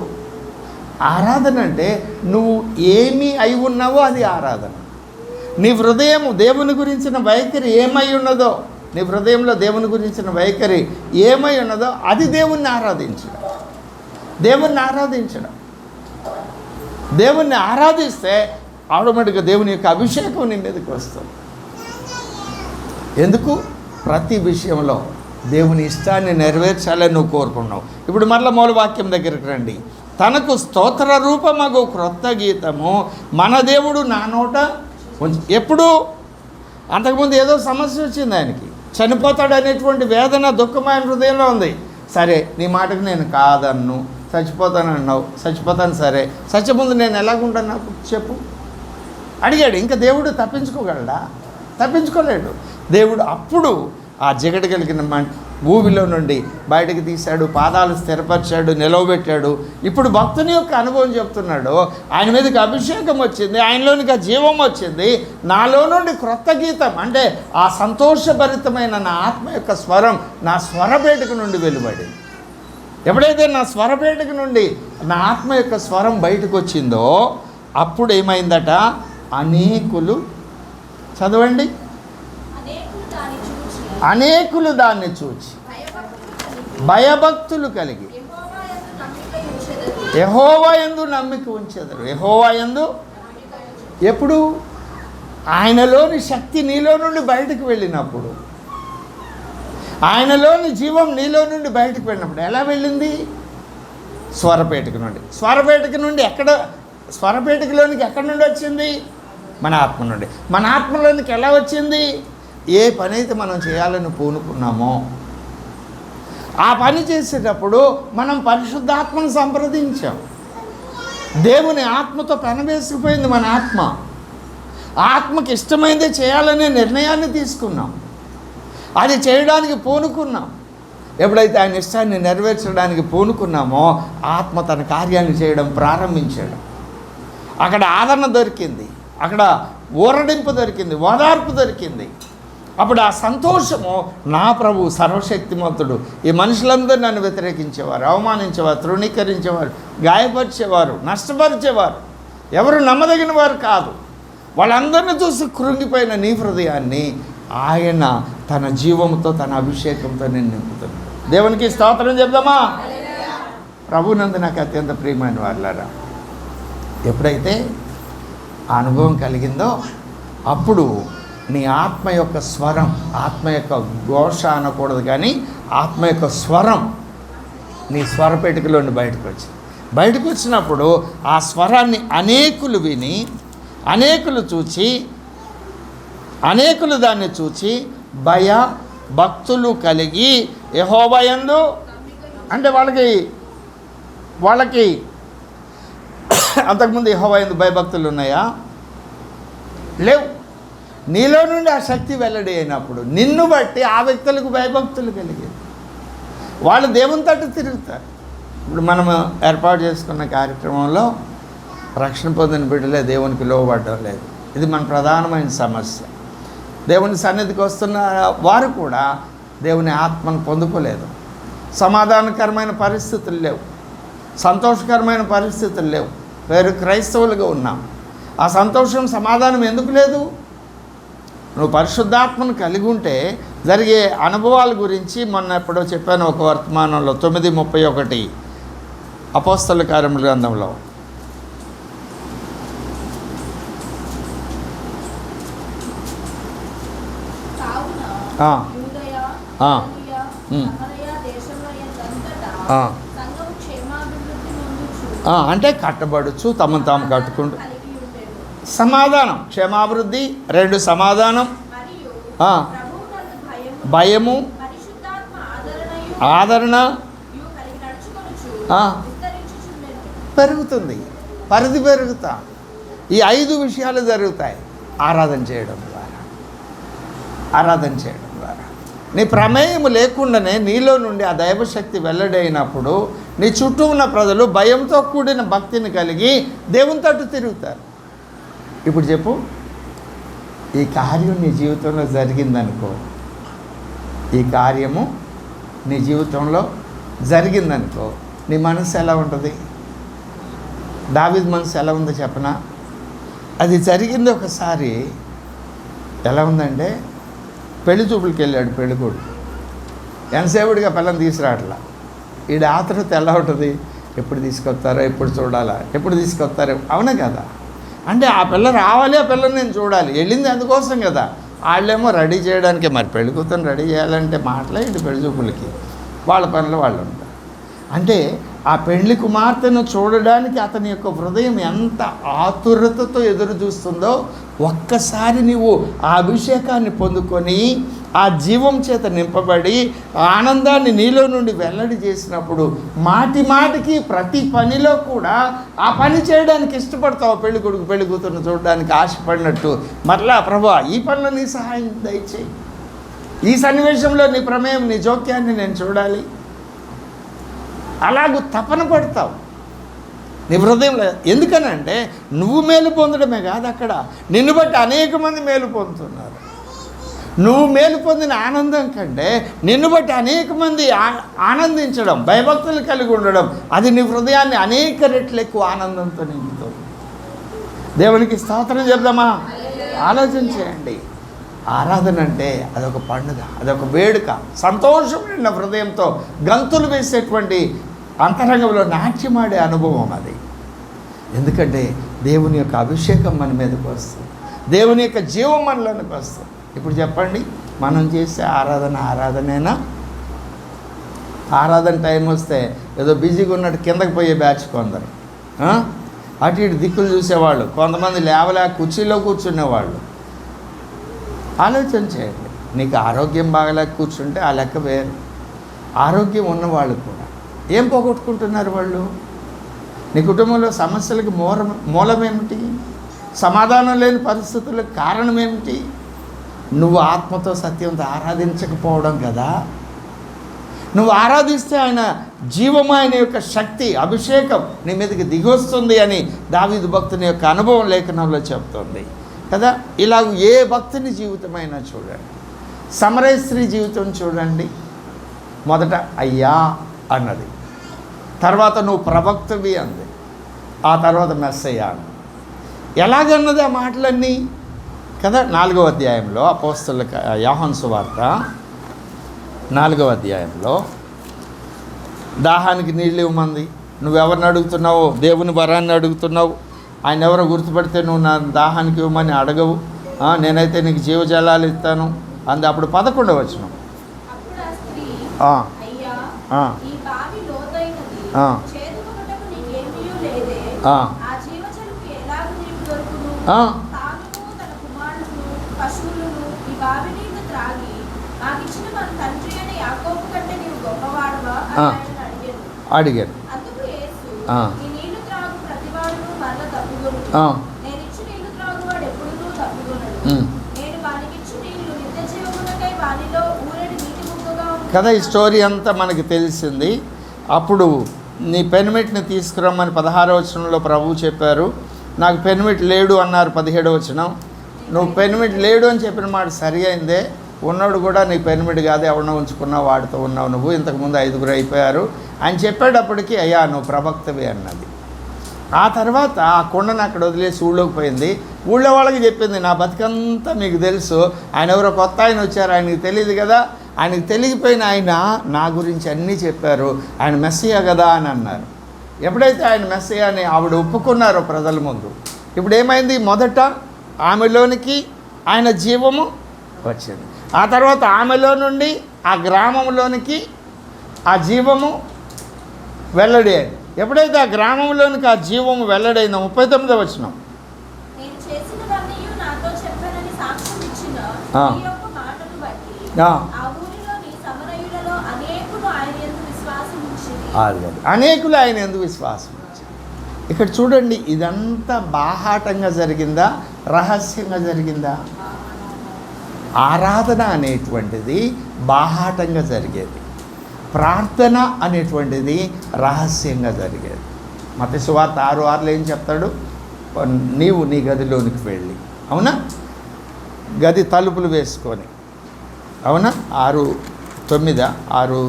ఆరాధన అంటే నువ్వు ఏమి అయి ఉన్నావో అది ఆరాధన. నీ హృదయం దేవుని గురించిన వైఖరి ఏమై ఉన్నదో, నీ హృదయంలో దేవుని గురించిన వైఖరి ఏమై ఉన్నదో అది దేవుణ్ణి ఆరాధించడం. దేవుణ్ణి ఆరాధిస్తే ఆటోమేటిక్గా దేవుని యొక్క అభిషేకం నీ మీదకి వస్తుంది. ఎందుకు? ప్రతి విషయంలో దేవుని ఇష్టాన్ని నెరవేర్చాలని నువ్వు కోరుకున్నావు. ఇప్పుడు మరలా మూలవాక్యం దగ్గరికి రండి. తనకు స్తోత్ర రూపమగు క్రొత్త గీతము మన దేవుడు నా నోట ఎప్పుడు? అంతకుముందు ఏదో సమస్య వచ్చింది, ఆయనకి చనిపోతాడు అనేటువంటి వేదన, దుఃఖమైన హృదయంలో ఉంది. సరే, నీ మాటకు నేను కాదన్ను, చచ్చిపోతాను అన్నావు, చచ్చిపోతాను. సరే, చచ్చముందు నేను ఎలాగుంటాను నాకు చెప్పు అడిగాడు. ఇంకా దేవుడు తప్పించుకోగలడా? తప్పించుకోలేడు. దేవుడు అప్పుడు ఆ జిగట కలిగిన భూమిలో నుండి బయటకు తీశాడు, పాదాలు స్థిరపరిచాడు, నిలవబెట్టాడు. ఇప్పుడు భక్తుని యొక్క అనుభవం చెప్తున్నాడు. ఆయన మీదకి అభిషేకం వచ్చింది, ఆయనలోనికి ఆ జీవం వచ్చింది. నాలో నుండి క్రొత్త గీతం, అంటే ఆ సంతోషభరితమైన నా ఆత్మ యొక్క స్వరం నా స్వరపేటిక నుండి వెలువడింది. ఎప్పుడైతే నా స్వరపేటిక నుండి నా ఆత్మ యొక్క స్వరం బయటకు వచ్చిందో అప్పుడు ఏమైందట? అనేకులు, చదవండి, అనేకులు దాన్ని చూచి భయభక్తులు కలిగి యెహోవా యందు నమ్మిక ఉంచెదరు. యెహోవా యందు ఎప్పుడు? ఆయనలోని శక్తి నీలో నుండి బయటకు వెళ్ళినప్పుడు, ఆయనలోని జీవం నీలో నుండి బయటకు వెళ్ళినప్పుడు. ఎలా వెళ్ళింది? స్వరపేటిక నుండి. స్వరపేటిక నుండి స్వరపేటికలోనికి ఎక్కడి నుండి వచ్చింది? మన ఆత్మ నుండి. మన ఆత్మలోనికి ఎలా వచ్చింది? ఏ పని అయితే మనం చేయాలని పూనుకున్నామో ఆ పని చేసేటప్పుడు మనం పరిశుద్ధాత్మను సంప్రదించాం. దేవుని ఆత్మతో పెనవేసుకుపోయింది మన ఆత్మ. ఆత్మకి ఇష్టమైందే చేయాలనే నిర్ణయాన్ని తీసుకున్నాం. అది చేయడానికి పూనుకున్నాం. ఎప్పుడైతే ఆయన ఇష్టాన్ని నెరవేర్చడానికి పూనుకున్నామో ఆత్మ తన కార్యాన్ని చేయడం ప్రారంభించాడు. అక్కడ ఆదరణ దొరికింది, అక్కడ ఊరడింపు దొరికింది, ఓదార్పు దొరికింది. అప్పుడు ఆ సంతోషము, నా ప్రభు సర్వశక్తిమంతుడు, ఈ మనుషులందరూ నన్ను వ్యతిరేకించేవారు, అవమానించేవారు, తృణీకరించేవారు, గాయపరిచేవారు, నష్టపరిచేవారు, ఎవరు నమ్మదగిన వారు కాదు, వాళ్ళందరినీ చూసి కృంగిపోయిన నీ హృదయాన్ని ఆయన తన జీవంతో, తన అభిషేకంతో నేను నింపుతున్నాను. దేవునికి స్తోత్రం చెప్దామా? ప్రభునందు నాకు అత్యంత ప్రియమైన వాళ్ళారా, ఎప్పుడైతే ఆ అనుభవం కలిగిందో అప్పుడు నీ ఆత్మ యొక్క స్వరం, ఆత్మ యొక్క ఘోష అనకూడదు కానీ ఆత్మ యొక్క స్వరం నీ స్వరపేటికలోని బయటకు వచ్చినప్పుడు ఆ స్వరాన్ని అనేకులు విని, అనేకులు చూచి, అనేకులు దాన్ని చూచి భయ భక్తులు కలిగి యెహోవా యందు, అంటే వాళ్ళకి అంతకుముందు యెహోవా యందు భయభక్తులు ఉన్నాయా? లేవు. నీలో నుండి ఆ శక్తి వెల్లడి అయినప్పుడు నిన్ను బట్టి ఆ వ్యక్తులకు భయభక్తులు కలిగేది. వాళ్ళు దేవుని తట్టు తిరుగుతారు. ఇప్పుడు మనము ఏర్పాటు చేసుకున్న కార్యక్రమంలో రక్షణ పొందిన బిడ్డలే దేవునికి లోబడడం లేదు. ఇది మన ప్రధానమైన సమస్య. దేవుని సన్నిధికి వస్తున్న వారు కూడా దేవుని ఆత్మను పొందుకోలేదు. సమాధానకరమైన పరిస్థితులు లేవు, సంతోషకరమైన పరిస్థితులు లేవు. పేరు క్రైస్తవులుగా ఉన్నాం. ఆ సంతోషం, సమాధానం ఎందుకు లేదు? నువ్వు పరిశుద్ధాత్మను కలిగి ఉంటే జరిగే అనుభవాల గురించి మొన్న ఎప్పుడో చెప్పాను ఒక వర్తమానంలో, 9:31 అపోస్తల కార్యముల గ్రంథంలో. అంటే కట్టబడుచు, తమను తాము కట్టుకుంటూ సమాధానం, క్షేమాభివృద్ధి, 2 సమాధానం, భయము, ఆదరణ పెరుగుతుంది, పరిధి పెరుగుతా. ఈ 5 విషయాలు జరుగుతాయి ఆరాధన చేయడం ద్వారా. నీ ప్రమేయం లేకుండానే నీలో నుండి ఆ దైవశక్తి వెల్లడైనప్పుడు నీ చుట్టూ ఉన్న ప్రజలు భయంతో కూడిన భక్తిని కలిగి దేవుని తట్టు తిరుగుతారు. ఇప్పుడు చెప్పు, ఈ కార్యం నీ జీవితంలో జరిగిందనుకో, ఈ కార్యము నీ జీవితంలో జరిగిందనుకో, నీ మనసు ఎలా ఉంటుంది? దావీదు మనసు ఎలా ఉందో చెప్పనా? అది జరిగింది ఒకసారి. ఎలా ఉందంటే, పెళ్లి చూపులకి వెళ్ళాడు పెళ్ళికొడుకు. ఎంతసేపుడిగా పిల్లని తీసుకురావట్లా. ఈడ ఆతృత ఎలా ఉంటుంది? ఎప్పుడు తీసుకొస్తారో, ఎప్పుడు చూడాలా, ఎప్పుడు తీసుకొస్తారో. అవునా కదా? అంటే ఆ పిల్ల రావాలి, ఆ పిల్లని నేను చూడాలి. వెళ్ళింది అందుకోసం కదా. వాళ్ళేమో రెడీ చేయడానికి, మరి పెళ్లి కూతురు రెడీ చేయాలంటే మాట్లాడి పెళ్లి చూపులకి వాళ్ళ పనులు వాళ్ళు ఉంటారు. అంటే ఆ పెళ్లి కుమార్తెను చూడడానికి అతని యొక్క హృదయం ఎంత ఆతురతతో ఎదురు చూస్తుందో ఒక్కసారి నీవు ఆ అభిషేకాన్ని పొందుకొని ఆ జీవం చేత నింపబడి ఆనందాన్ని నీలో నుండి వెల్లడి చేసినప్పుడు మాటి మాటికి ప్రతి పనిలో కూడా ఆ పని చేయడానికి ఇష్టపడతావు. పెళ్లి కొడుకు పెళ్లి కూతురును చూడడానికి ఆశపడినట్టు మరలా ప్రభువా ఈ పనిలో నీ సహాయం దయచేయి, ఈ సన్నివేశంలో నీ ప్రమేయం, నీ జోక్యాన్ని నేను చూడాలి, అలాగూ తపన పడతావు నీ హృదయంలో. ఎందుకనంటే నువ్వు మేలు పొందడమే కాదు, అక్కడ నిన్ను బట్టి అనేక మంది మేలు పొందుతున్నారు. నువ్వు మేలు పొందిన ఆనందం కంటే నిన్ను బట్టి అనేక మంది ఆనందించడం, భయభక్తులు కలిగి ఉండడం, అది నీ హృదయాన్ని అనేక రెట్లు ఎక్కువ ఆనందంతో నింపుతుంది. దేవునికి స్తోత్రం చెప్దామా? ఆలోచన చేయండి. ఆరాధన అంటే అదొక పండుగ, అదొక వేడుక, సంతోషమైన హృదయంతో గంతులు వేసేటువంటి అంతరంగంలో నాట్యమాడే అనుభవం అది. ఎందుకంటే దేవుని యొక్క అభిషేకం మన మీదకి వస్తుంది, దేవుని యొక్క జీవం మనలోనికి వస్తుంది. ఇప్పుడు చెప్పండి, మనం చేసే ఆరాధనేనా? ఆరాధన టైం వస్తే ఏదో బిజీగా ఉన్నట్టు కిందకి పోయే బ్యాచ్ కొందరు, అటు ఇటు దిక్కులు చూసేవాళ్ళు, కొంతమంది లేవలేక కుర్చీలో కూర్చునేవాళ్ళు. ఆలోచన చేయండి. నీకు ఆరోగ్యం బాగలేక కూర్చుంటే ఆ లెక్క వేరు. ఆరోగ్యం ఉన్నవాళ్ళు కూడా ఏం పోగొట్టుకుంటున్నారు వాళ్ళు? నీ కుటుంబంలో సమస్యలకు మూలమేమిటి? సమాధానం లేని పరిస్థితులకు కారణం ఏమిటి? నువ్వు ఆత్మతో సత్యంతో ఆరాధించకపోవడం కదా. నువ్వు ఆరాధిస్తే ఆయన జీవము, ఆయన యొక్క శక్తి, అభిషేకం నీ మీదకి దిగొస్తుంది అని దావీదు భక్తుని యొక్క అనుభవం లేఖనంలో చెప్తుంది కదా. ఇలా ఏ భక్తుని జీవితమైనా చూడండి, సమరయ స్త్రీ జీవితం చూడండి. మొదట అయ్యా అన్నది, తర్వాత నువ్వు ప్రవక్తవి అంది, ఆ తర్వాత మెస్సయ్యా అన్నది. ఎలాగన్నది ఆ మాటలన్నీ కదా. 4వ అధ్యాయంలో అపోస్తలుల యోహాను సువార్త 4వ అధ్యాయంలో దాహానికి నీళ్ళు ఇవ్వమంది. నువ్వెవరిని అడుగుతున్నావు? దేవుని వరాన్ని అడుగుతున్నావు. ఆయన ఎవరో గుర్తుపడితే నువ్వు నా దాహానికి ఇవ్వమని అడగవు. నేనైతే నీకు జీవజలాలు ఇస్తాను అంది. అప్పుడు 11వ వచనం, అడిగాను. కదా ఈ స్టోరీ అంతా మనకి తెలిసింది. అప్పుడు నీ పెనిమిట్ని తీసుకురమ్మని 16వ వచనంలో ప్రభువు చెప్పారు. నాకు పెనిమిట్ లేడు అన్నారు 17వ వచనం. నువ్వు పెనిమిట్ లేడు అని చెప్పిన మాట సరి అయిందే. ఉన్నాడు కూడా నీ పెనిమిటి కాదు, ఎవరినో ఉంచుకున్నావు, వాడితో ఉన్నావు నువ్వు, ఇంతకుముందు 5గురు అయిపోయారు అని చెప్పేటప్పటికి అయ్యా నువ్వు ప్రవక్తవే అన్నది. ఆ తర్వాత ఆ కొండను అక్కడ వదిలేసి ఊళ్ళోకి పోయింది. ఊళ్ళో వాళ్ళకి చెప్పింది, నా బతికంతా మీకు తెలుసు, ఆయన ఎవరో కొత్త ఆయన వచ్చారు, ఆయనకి తెలియదు కదా. ఆయనకి తెలియకపోయిన ఆయన నా గురించి అన్నీ చెప్పారు, ఆయన మెస్సియా కదా అని అన్నారు. ఎప్పుడైతే ఆయన మెస్సియా అని ఆవిడ ఒప్పుకున్నారో ప్రజల ముందు, ఇప్పుడు ఏమైంది? మొదట ఆమెలోనికి ఆయన జీవము వచ్చింది. ఆ తర్వాత ఆమెలో నుండి ఆ గ్రామంలోనికి ఆ జీవము వెల్లడి అయింది. ఎప్పుడైతే ఆ గ్రామంలోనికి ఆ జీవము వెల్లడైందో 39వ వచనం, అనేకులు ఆయన ఎందుకు విశ్వాసం ఇచ్చారు. ఇక్కడ చూడండి, ఇదంతా బాహాటంగా జరిగిందా, రహస్యంగా జరిగిందా? ఆరాధన అనేటువంటిది బాహాటంగా జరిగేది, ప్రార్థన అనేటువంటిది రహస్యంగా జరిగేది. మత్తయి సువార్త 6:6 ఏం చెప్తాడు? నీవు నీ గదిలోనికి వెళ్ళి, అవునా, గది తలుపులు వేసుకొని, అవునా, 6:9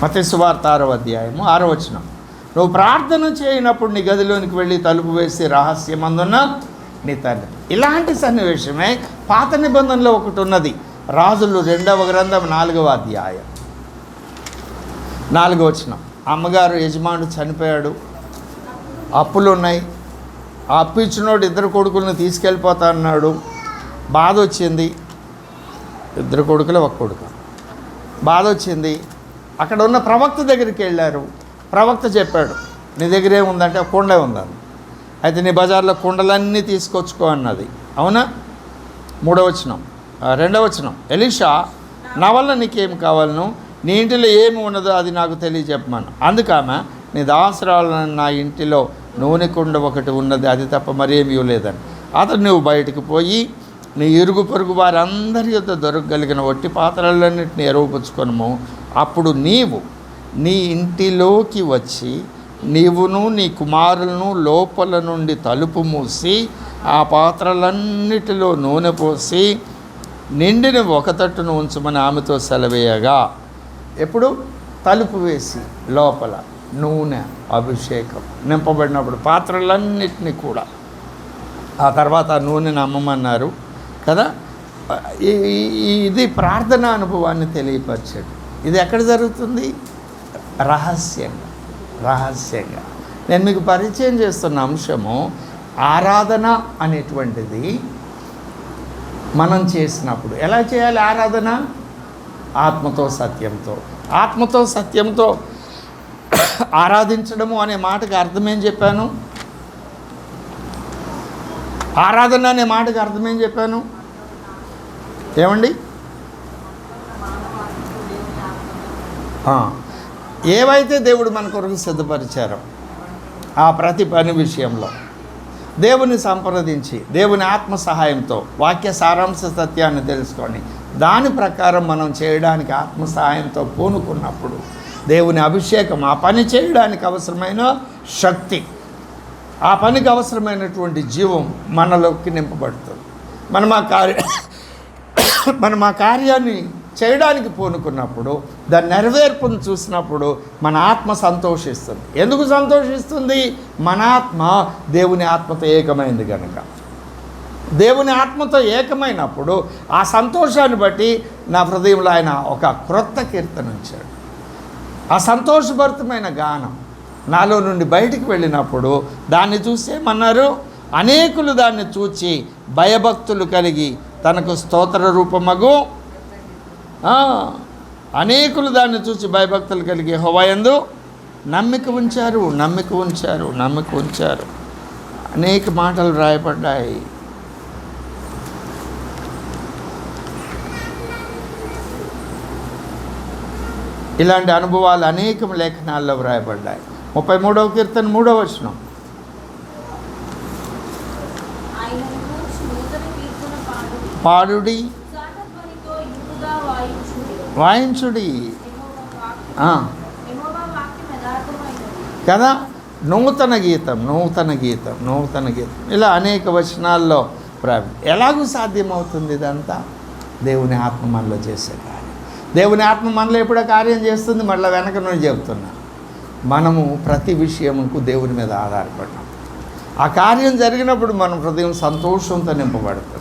మత్తయి సువార్త 6వ అధ్యాయము 6వ వచనం, నువ్వు ప్రార్థన చేయనప్పుడు నీ గదిలోనికి వెళ్ళి తలుపు వేసి రహస్యమందున్న నీ తండ్రి. ఇలాంటి సన్నివేశమే పాత నిబంధనలో ఒకటి ఉన్నది. రాజులు 2వ గ్రంథం 4వ అధ్యాయం 4వ వచనం, అమ్మగారు యజమానుడు చనిపోయాడు, అప్పులు ఉన్నాయి, ఆ అప్పు ఇచ్చినోడు 2 కొడుకులను తీసుకెళ్ళిపోతా అన్నాడు. బాధ వచ్చింది, 2 కొడుకులు 1 కొడుకు, బాధ వచ్చింది. అక్కడ ఉన్న ప్రవక్త దగ్గరికి వెళ్ళారు. ప్రవక్త చెప్పాడు, నీ దగ్గర ఏముందంటే ఒక కుండ ఉందని. అయితే నీ బజార్లో కుండలన్నీ తీసుకొచ్చుకో అన్నది, అవునా. 3వ వచనం 2వ వచనం, ఎలీషా నా వల్ల నీకేమి కావాలను, నీ ఇంటిలో ఏమి ఉన్నదో అది నాకు తెలియజెప్పమను. అందుకామె నీ దాసరాలను నా ఇంటిలో నూనె కుండ ఒకటి ఉన్నది, అది తప్ప మరేమీ ఇవ్వలేదని. అతను నువ్వు బయటకు పోయి నీ ఇరుగు పొరుగు వారందరి యొద్ద దొరకగలిగిన ఒట్టి పాత్రలన్నింటినీ ఎరువుపుచ్చుకొనుము. అప్పుడు నీవు నీ ఇంటిలోకి వచ్చి నీవును నీ కుమారులను లోపల నుండి తలుపు మూసి ఆ పాత్రలన్నిటిలో నూనె పోసి నిండిన ఒక తట్టును ఉంచమని ఆమెతో సెలవేయగా, ఎప్పుడు తలుపు వేసి లోపల నూనె అభిషేకం నింపబడినప్పుడు పాత్రలన్నిటినీ కూడా ఆ తర్వాత ఆ నూనెను అమ్మమన్నారు కదా. ఇది ప్రార్థనా అనుభవాన్ని తెలియపరిచాడు. ఇది ఎక్కడ జరుగుతుంది? రహస్యంగా. నేను మీకు పరిచయం చేస్తున్న అంశము ఆరాధన అనేటువంటిది మనం చేసినప్పుడు ఎలా చేయాలి? ఆరాధన ఆత్మతో సత్యంతో ఆరాధించడము అనే మాటకి అర్థం ఏం చెప్పాను? ఆరాధన అనే మాటకి అర్థం ఏం చెప్పాను? ఏమండి? ఏవైతే దేవుడు మన కొరకు సిద్ధపరిచారో ఆ ప్రతి పని విషయంలో దేవుని సంప్రదించి దేవుని ఆత్మ సహాయంతో వాక్య సారాంశ సత్యాన్ని తెలుసుకొని దాని ప్రకారం మనం చేయడానికి ఆత్మ సహాయంతో పూనుకున్నప్పుడు దేవుని అభిషేకం ఆ పని చేయడానికి అవసరమైన శక్తి, ఆ పనికి అవసరమైనటువంటి జీవం మనలోకి నింపబడుతుంది. మనం ఆ కార్యాన్ని చేయడానికి పూనుకున్నప్పుడు దాని నెరవేర్పును చూసినప్పుడు మన ఆత్మ సంతోషిస్తుంది. ఎందుకు సంతోషిస్తుంది? మన ఆత్మ దేవుని ఆత్మతో ఏకమైంది కనుక. దేవుని ఆత్మతో ఏకమైనప్పుడు ఆ సంతోషాన్ని బట్టి నా హృదయంలో ఆయన ఒక క్రొత్త కీర్తన ఉంచాడు. ఆ సంతోషభరితమైన గానం నాలో నుండి బయటికి వెళ్ళినప్పుడు దాన్ని చూసేమన్నారు, అనేకులు దాన్ని చూచి భయభక్తులు కలిగి తనకు స్తోత్ర రూపమగు అనేకులు దాన్ని చూసి భయభక్తులు కలిగి యెహోవాయందు నమ్మిక ఉంచారు. అనేక మాటలు రాయబడ్డాయి. ఇలాంటి అనుభవాలు అనేక లేఖనాల్లో వ్రాయబడ్డాయి. 33వ కీర్తన 3వ వచనం, పాడుడి వాయించుడి కదా, నూతన గీతం. ఇలా అనేక వచనాల్లో ఎలాగూ సాధ్యమవుతుంది? ఇదంతా దేవుని ఆత్మ మనలో చేసే కార్యం. దేవుని ఆత్మ మనలో ఎప్పుడో కార్యం చేస్తుంది, మళ్ళీ వెనక నుండి చెప్తున్నా. మనము ప్రతి విషయముకు దేవుని మీద ఆధారపడినాం. ఆ కార్యం జరిగినప్పుడు మన హృదయం సంతోషంతో నింపబడుతుంది.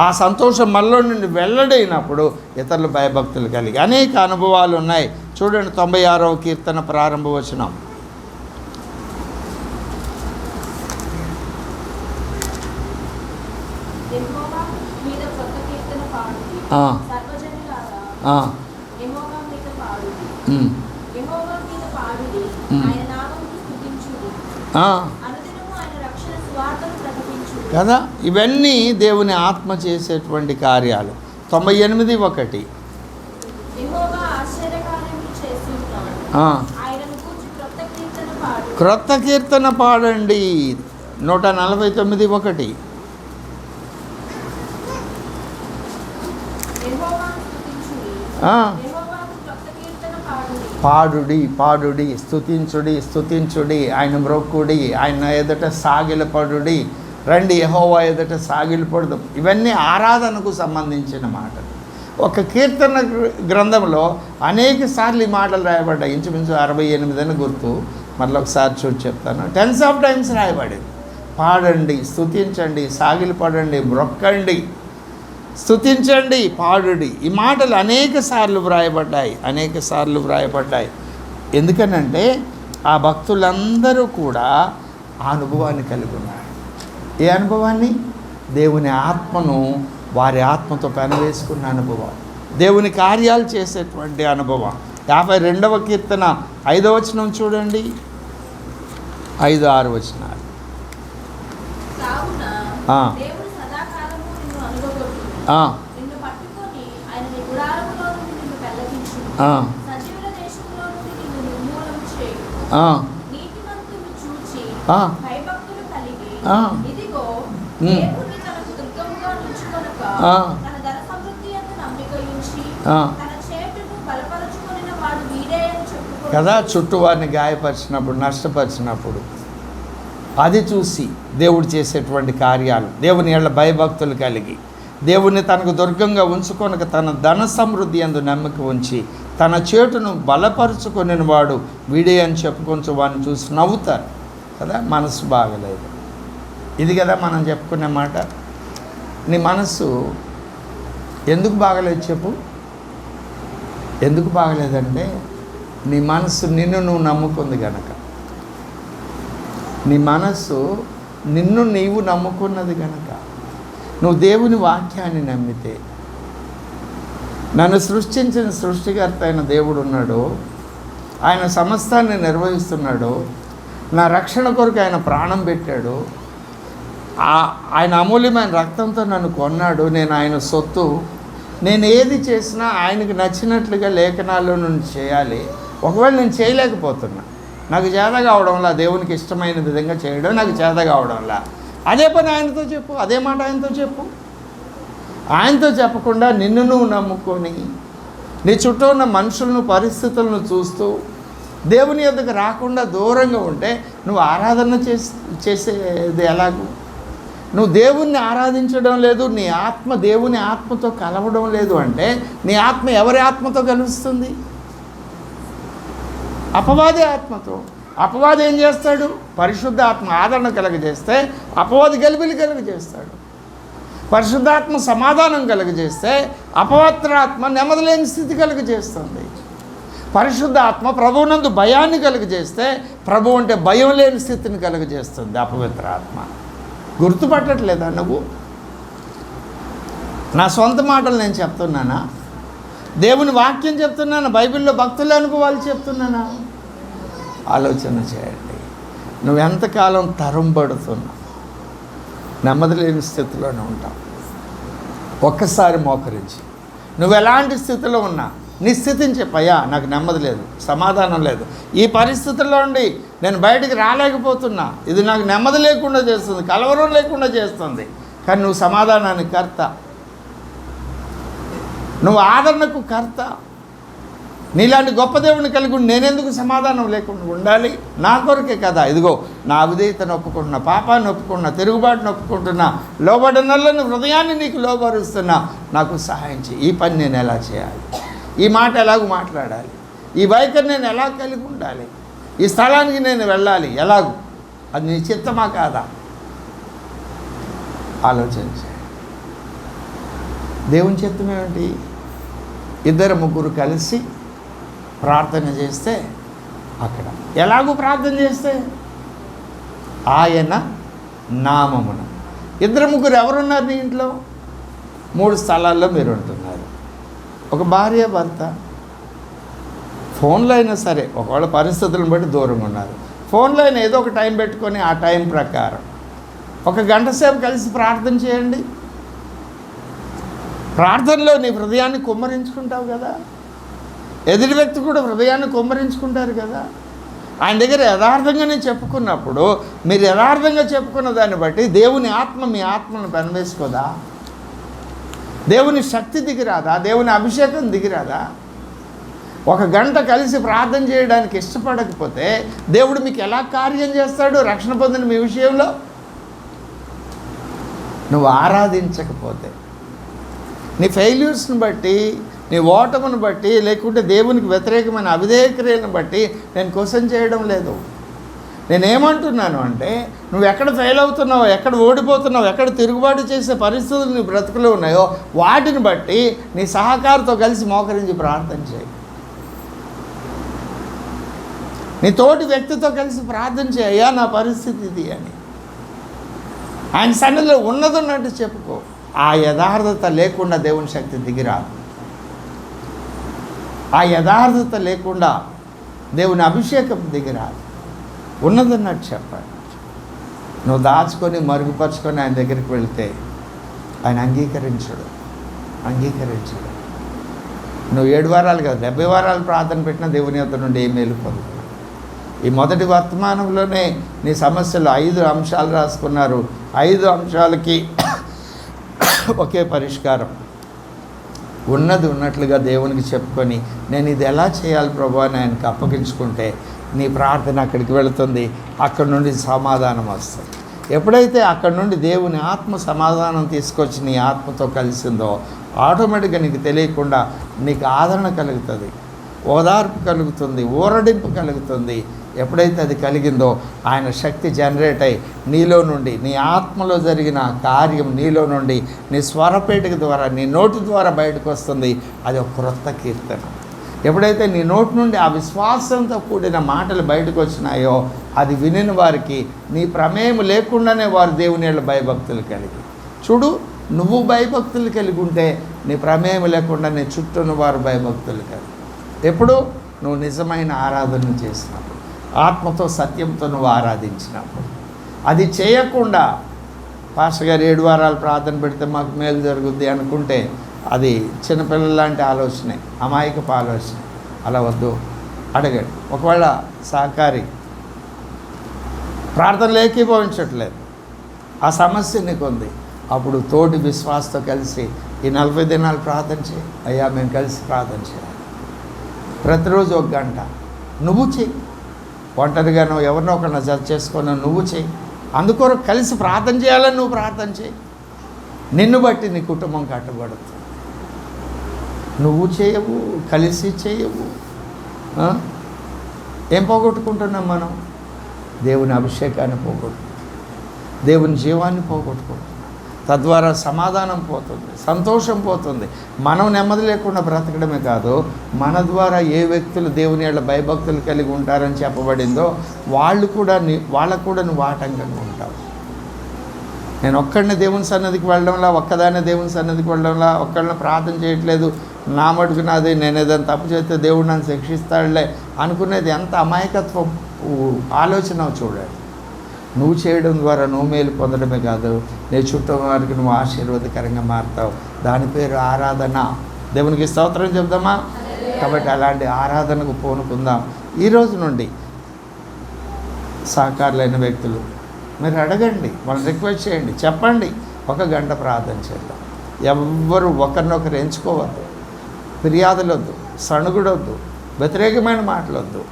ఆ సంతోషం మనలో నుండి వెల్లడైనప్పుడు ఇతరులు భయభక్తులు కలిగి అనేక అనుభవాలు ఉన్నాయి. చూడండి 96వ కీర్తన ప్రారంభ వచనం, కదా. ఇవన్నీ దేవుని ఆత్మ చేసేటువంటి కార్యాలు. 98:1 క్రొత్త కీర్తన పాడండి. 149:1 పాడుడి, స్తుతించుడి, ఆయన మ్రొక్కుడి, ఆయన ఎదుట సాగిలపడుడి, రండి యెహోవా ఎదుట సాగిలపడదాం. ఇవన్నీ ఆరాధనకు సంబంధించిన మాటలు. ఒక కీర్తన గ్రంథంలో అనేక సార్లు ఈ మాటలు రాయబడ్డాయి. ఇంచుమించు 68 అని గుర్తు. మళ్ళీ ఒకసారి చూసి చెప్తాను. 10 times రాయబడింది. పాడండి, స్తుతించండి, సాగిలపడండి, మ్రొక్కండి, స్తుతించండి, పాడుడి. ఈ మాటలు అనేక సార్లు వ్రాయబడ్డాయి. ఎందుకనంటే ఆ భక్తులందరూ కూడా ఆ అనుభవాన్ని కలిగి ఉన్నారు. ఏ అనుభవాన్ని? దేవుని ఆత్మను వారి ఆత్మతో పెనవేసుకున్న అనుభవం, దేవుని కార్యాలు చేసేటువంటి అనుభవం. 52వ కీర్తన 5వ వచనం చూడండి, 5-6 వచనాలు. కదా, చుట్టూ వారిని గాయపరిచినప్పుడు, నష్టపరిచినప్పుడు అది చూసి దేవుడు చేసేటువంటి కార్యాలు, దేవుని యెడల భయభక్తులు కలిగి దేవుని తనకు దుర్గంగా ఉంచుకొనక తన ధన సమృద్ధి యందు నమ్మిక ఉంచి తన చేటును బలపరుచుకొనిన వాడు వీడే అని చెప్పుకొంచు వాడిని చూసి నవ్వుతారు కదా. మనసు బాగలేదు, ఇది కదా మనం చెప్పుకునే మాట. నీ మనసు ఎందుకు బాగలేదు చెప్పు? ఎందుకు బాగలేదంటే నీ మనసు నిన్ను నువ్వు నమ్ముకుంది కనుక. నీ మనసు నిన్ను నీవు నమ్ముకున్నది కనుక. నువ్వు దేవుని వాక్యాన్ని నమ్మితే, నన్ను సృష్టించిన సృష్టికర్త అయిన దేవుడు ఉన్నాడు, ఆయన సమస్తాన్ని నిర్వహిస్తున్నాడు, నా రక్షణ కొరకు ఆయన ప్రాణం పెట్టాడు, ఆయన అమూల్యమైన రక్తంతో నన్ను కొన్నాడు, నేను ఆయన సొత్తు, నేను ఏది చేసినా ఆయనకు నచ్చినట్లుగా లేఖనాల్లో నుండి చేయాలి. ఒకవేళ నేను చేయలేకపోతున్నా, నాకు చేత కావడంలా, దేవునికి ఇష్టమైన విధంగా చేయడం నాకు చేత కావడంలా, అదే పని ఆయనతో చెప్పు, అదే మాట ఆయనతో చెప్పు. ఆయనతో చెప్పకుండా నిన్ను నువ్వు నమ్ముకొని నీ చుట్టూ ఉన్న మనుషులను పరిస్థితులను చూస్తూ దేవుని యొద్దకు రాకుండా దూరంగా ఉంటే నువ్వు ఆరాధన చేసేది ఎలాగూ? నువ్వు దేవుణ్ణి ఆరాధించడం లేదు, నీ ఆత్మ దేవుని ఆత్మతో కలవడం లేదు అంటే నీ ఆత్మ ఎవరి ఆత్మతో కలుస్తుంది? అపవాది ఆత్మతో. అపవాది ఏం చేస్తాడు? పరిశుద్ధ ఆత్మ ఆదరణ కలుగజేస్తే అపవాది గలిబిలి కలుగజేస్తాడు. పరిశుద్ధాత్మ సమాధానం కలుగజేస్తే అపవిత్రాత్మ నెమ్మదిలేని స్థితి కలుగజేస్తుంది. పరిశుద్ధ ఆత్మ ప్రభువునందు భయాన్ని కలుగజేస్తే ప్రభు అంటే భయం లేని స్థితిని కలుగజేస్తుంది అపవిత్ర ఆత్మ. గుర్తుపట్టట్లేదా నువ్వు? నా సొంత మాటలు నేను చెప్తున్నానా? దేవుని వాక్యం చెప్తున్నానా? బైబిల్లో భక్తుల అనుభవాలు చెప్తున్నానా? ఆలోచన చేయండి. నువ్వు ఎంతకాలం తరంబడుతున్నావు, నెమ్మది లేని స్థితిలోనే ఉంటావు. ఒక్కసారి మోకరించి నువ్వు ఎలాంటి స్థితిలో ఉన్నా నీ స్థితిని చెప్పయ్యా, నాకు నెమ్మది లేదు, సమాధానం లేదు, ఈ పరిస్థితుల్లో ఉండి నేను బయటికి రాలేకపోతున్నా, ఇది నాకు నెమ్మది లేకుండా చేస్తుంది, కలవరం లేకుండా చేస్తుంది. కానీ నువ్వు సమాధానానికి కర్త, నువ్వు ఆదరణకు కర్త. నీలాంటి గొప్ప దేవుని కలిగి నేనెందుకు సమాధానం లేకుండా ఉండాలి? నా కొరకే కదా. ఇదిగో నా అవిధేయతను ఒప్పుకుంటున్నా, పాపాన్ని ఒప్పుకుంటున్నా, తిరుగుబాటును ఒప్పుకుంటున్నా, లోబడినల్లని హృదయాన్ని నీకు లోబరుస్తున్నా, నాకు సహాయం చేయి. ఈ పని నేను ఎలా చేయాలి? ఈ మాట ఎలాగూ మాట్లాడాలి? ఈ వైఖరి నేను ఎలా కలిగి ఉండాలి? ఈ స్థలానికి నేను వెళ్ళాలి ఎలాగూ? అది నీ చిత్తమా కాదా? ఆలోచించే. దేవుని చిత్తం ఏమిటి? 2-3 కలిసి ప్రార్థన చేస్తే అక్కడ ఎలాగూ ప్రార్థన చేస్తే ఆయన నామమున. 2-3 ఎవరున్నారు నీ ఇంట్లో? 3 స్థలాల్లో మీరు ఉంటున్నారు. ఒక భార్య భర్త. ఫోన్లో అయినా సరే, ఒకవేళ పరిస్థితులను బట్టి దూరంగా ఉన్నారు, ఫోన్లో అయినా ఏదో ఒక టైం పెట్టుకొని ఆ టైం ప్రకారం 1 గంట సేపు కలిసి ప్రార్థన చేయండి. ప్రార్థనలో నీ హృదయాన్ని కుమ్మరించుకుంటావు కదా. ఎదుటి వ్యక్తి కూడా హృదయాన్ని కుమ్మరించుకుంటారు కదా. ఆయన దగ్గర యథార్థంగానే చెప్పుకున్నప్పుడు మీరు యథార్థంగా చెప్పుకున్న దాన్ని బట్టి దేవుని ఆత్మ మీ ఆత్మను పెనవేసుకోదా? దేవుని శక్తి దిగిరాదా? దేవుని అభిషేకం దిగిరాదా? 1 గంట కలిసి ప్రార్థన చేయడానికి ఇష్టపడకపోతే దేవుడు మీకు ఎలా కార్యం చేస్తాడు? రక్షణ పొందిన మీ విషయంలో నువ్వు ఆరాధించకపోతే, నీ ఫెయిల్యూర్స్ని బట్టి, నీ ఓటమును బట్టి, లేకుంటే దేవునికి వ్యతిరేకమైన అవిధేయ క్రియలను బట్టి నేను క్వశ్చన్ చేయడం లేదు. నేనేమంటున్నాను అంటే నువ్వు ఎక్కడ ఫెయిల్ అవుతున్నావో, ఎక్కడ ఓడిపోతున్నావో, ఎక్కడ తిరుగుబాటు చేసే పరిస్థితులు నీ బ్రతుకులో ఉన్నాయో వాటిని బట్టి నీ సహకారితో కలిసి మోకరించి ప్రార్థన చేయి. నీ తోటి వ్యక్తితో కలిసి ప్రార్థన చేయి, అయ్యా నా పరిస్థితి ఇది అని. ఆయన సన్నిధిలో ఉన్నదన్నట్టు చెప్పుకో. ఆ యథార్థత లేకుండా దేవుని శక్తి దిగిరాదు. ఆ యథార్థత లేకుండా దేవుని అభిషేకం దిగిరాదు. ఉన్నదన్నట్టు చెప్పాలి. నువ్వు దాచుకొని మరుగుపరుచుకొని ఆయన దగ్గరికి వెళితే ఆయన అంగీకరించడు. నువ్వు 7 వారాలు కాదు 70 వారాలు ప్రార్థన పెట్టినా దేవుని యొద్ద నుండి ఏ మేలు పొందుతున్నావు. ఈ మొదటి వర్తమానంలోనే నీ సమస్యలు 5 అంశాలు రాసుకున్నారు. 5 అంశాలకి ఒకే పరిష్కారం. ఉన్నది ఉన్నట్లుగా దేవునికి చెప్పుకొని నేను ఇది ఎలా చేయాలి ప్రభు అని ఆయనకు అప్పగించుకుంటే నీ ప్రార్థన అక్కడికి వెళుతుంది. అక్కడి నుండి సమాధానం వస్తుంది. ఎప్పుడైతే అక్కడి నుండి దేవుని ఆత్మ సమాధానం తీసుకొచ్చి నీ ఆత్మతో కలిసిందో ఆటోమేటిక్గా నీకు తెలియకుండా నీకు ఆదరణ కలుగుతుంది, ఓదార్పు కలుగుతుంది, ఊరడింపు కలుగుతుంది. ఎప్పుడైతే అది కలిగిందో ఆయన శక్తి జనరేట్ అయ్యి నీలో నుండి, నీ ఆత్మలో జరిగిన కార్యం నీలో నుండి నీ స్వరపేటిక ద్వారా, నీ నోటి ద్వారా బయటకు వస్తుంది. అది ఒక క్రొత్త కీర్తన. ఎప్పుడైతే నీ నోటి నుండి ఆ విశ్వాసంతో కూడిన మాటలు బయటకు వచ్చినాయో అది వినిన వారికి నీ ప్రమేయం లేకుండానే వారు దేవుని యేళ్ళ భయభక్తులు కలిగి. చూడు, నువ్వు భయభక్తులు కలిగి ఉంటే నీ ప్రమేయం లేకుండా నీ చుట్టూను వారు భయభక్తులు కలిగి. ఎప్పుడు నువ్వు నిజమైన ఆరాధన చేసినప్పుడు, ఆత్మతో సత్యంతో నువ్వు ఆరాధించినప్పుడు. అది చేయకుండా పాస్టర్ గారు 7 వారాలు ప్రార్థన పెడితే మాకు మేలు జరుగుద్ది అనుకుంటే అది చిన్నపిల్లల లాంటి ఆలోచనే, అమాయకపు ఆలోచన. అలా వద్దు, అడగండి. ఒకవేళ సహకారి ప్రార్థనలు ఏకీభవించట్లేదు, ఆ సమస్య నీకు ఉంది, అప్పుడు తోటి విశ్వాసంతో కలిసి ఈ 40 దినాలు ప్రార్థన చేయి. అయ్యా మేము కలిసి ప్రార్థన చేయాలి. ప్రతిరోజు 1 గంట నువ్వు చెయ్యి. ఒంటరిగానో ఎవరినో ఒకరిని జడ్జ్ చేసుకున్నా నువ్వు చెయ్యి. అందుకొరకు కలిసి ప్రార్థన చేయాలని నువ్వు ప్రార్థన చేయి. నిన్ను బట్టి నీ కుటుంబం కట్టబడుతుంది. నువ్వు చేయవు, కలిసి చేయవు. ఏం పోగొట్టుకుంటున్నాం మనం? దేవుని అభిషేకాన్ని పోగొట్టుకుంటున్నాం, దేవుని జీవాన్ని పోగొట్టుకుంటున్నాం. తద్వారా సమాధానం పోతుంది, సంతోషం పోతుంది. మనం నెమ్మది లేకుండా బ్రతకడమే కాదు, మన ద్వారా ఏ వ్యక్తులు దేవుని యెడల భయభక్తులు కలిగి ఉంటారని చెప్పబడిందో వాళ్ళకు కూడా నువ్వు ఆటంకంగా ఉంటావు. నేను ఒక్కడిని దేవుని సన్నిధికి వెళ్ళడంలా, ఒక్కదాన్ని దేవుని సన్నిధికి వెళ్ళడంలా, ఒక్కడిని ప్రార్థన చేయట్లేదు, నా మటుకు నాది, నేను ఏదైనా తప్పు చేస్తే దేవుడు నన్ను శిక్షిస్తాడులే అనుకునేది ఎంత అమాయకత్వం ఆలోచన చూడండి. నువ్వు చేయడం ద్వారా నువ్వు మేలు పొందడమే కాదు, నీ చుట్టూ వారికి నువ్వు ఆశీర్వాదకరంగా మారుతావు. దాని పేరు ఆరాధన. దేవునికి స్తోత్రం చెప్దామా? కాబట్టి అలాంటి ఆరాధనకు పూనుకుందాం. ఈరోజు నుండి సహకారులైన వ్యక్తులు మీరు అడగండి, వాళ్ళని రిక్వెస్ట్ చేయండి, చెప్పండి, 1 గంట ప్రార్థన చేద్దాం. ఎవ్వరు ఒకరినొకరు ఎంచుకోవద్దు, ఫిర్యాదులొద్దు, సణుగుడొద్దు, వ్యతిరేకమైన మాటలొద్దు.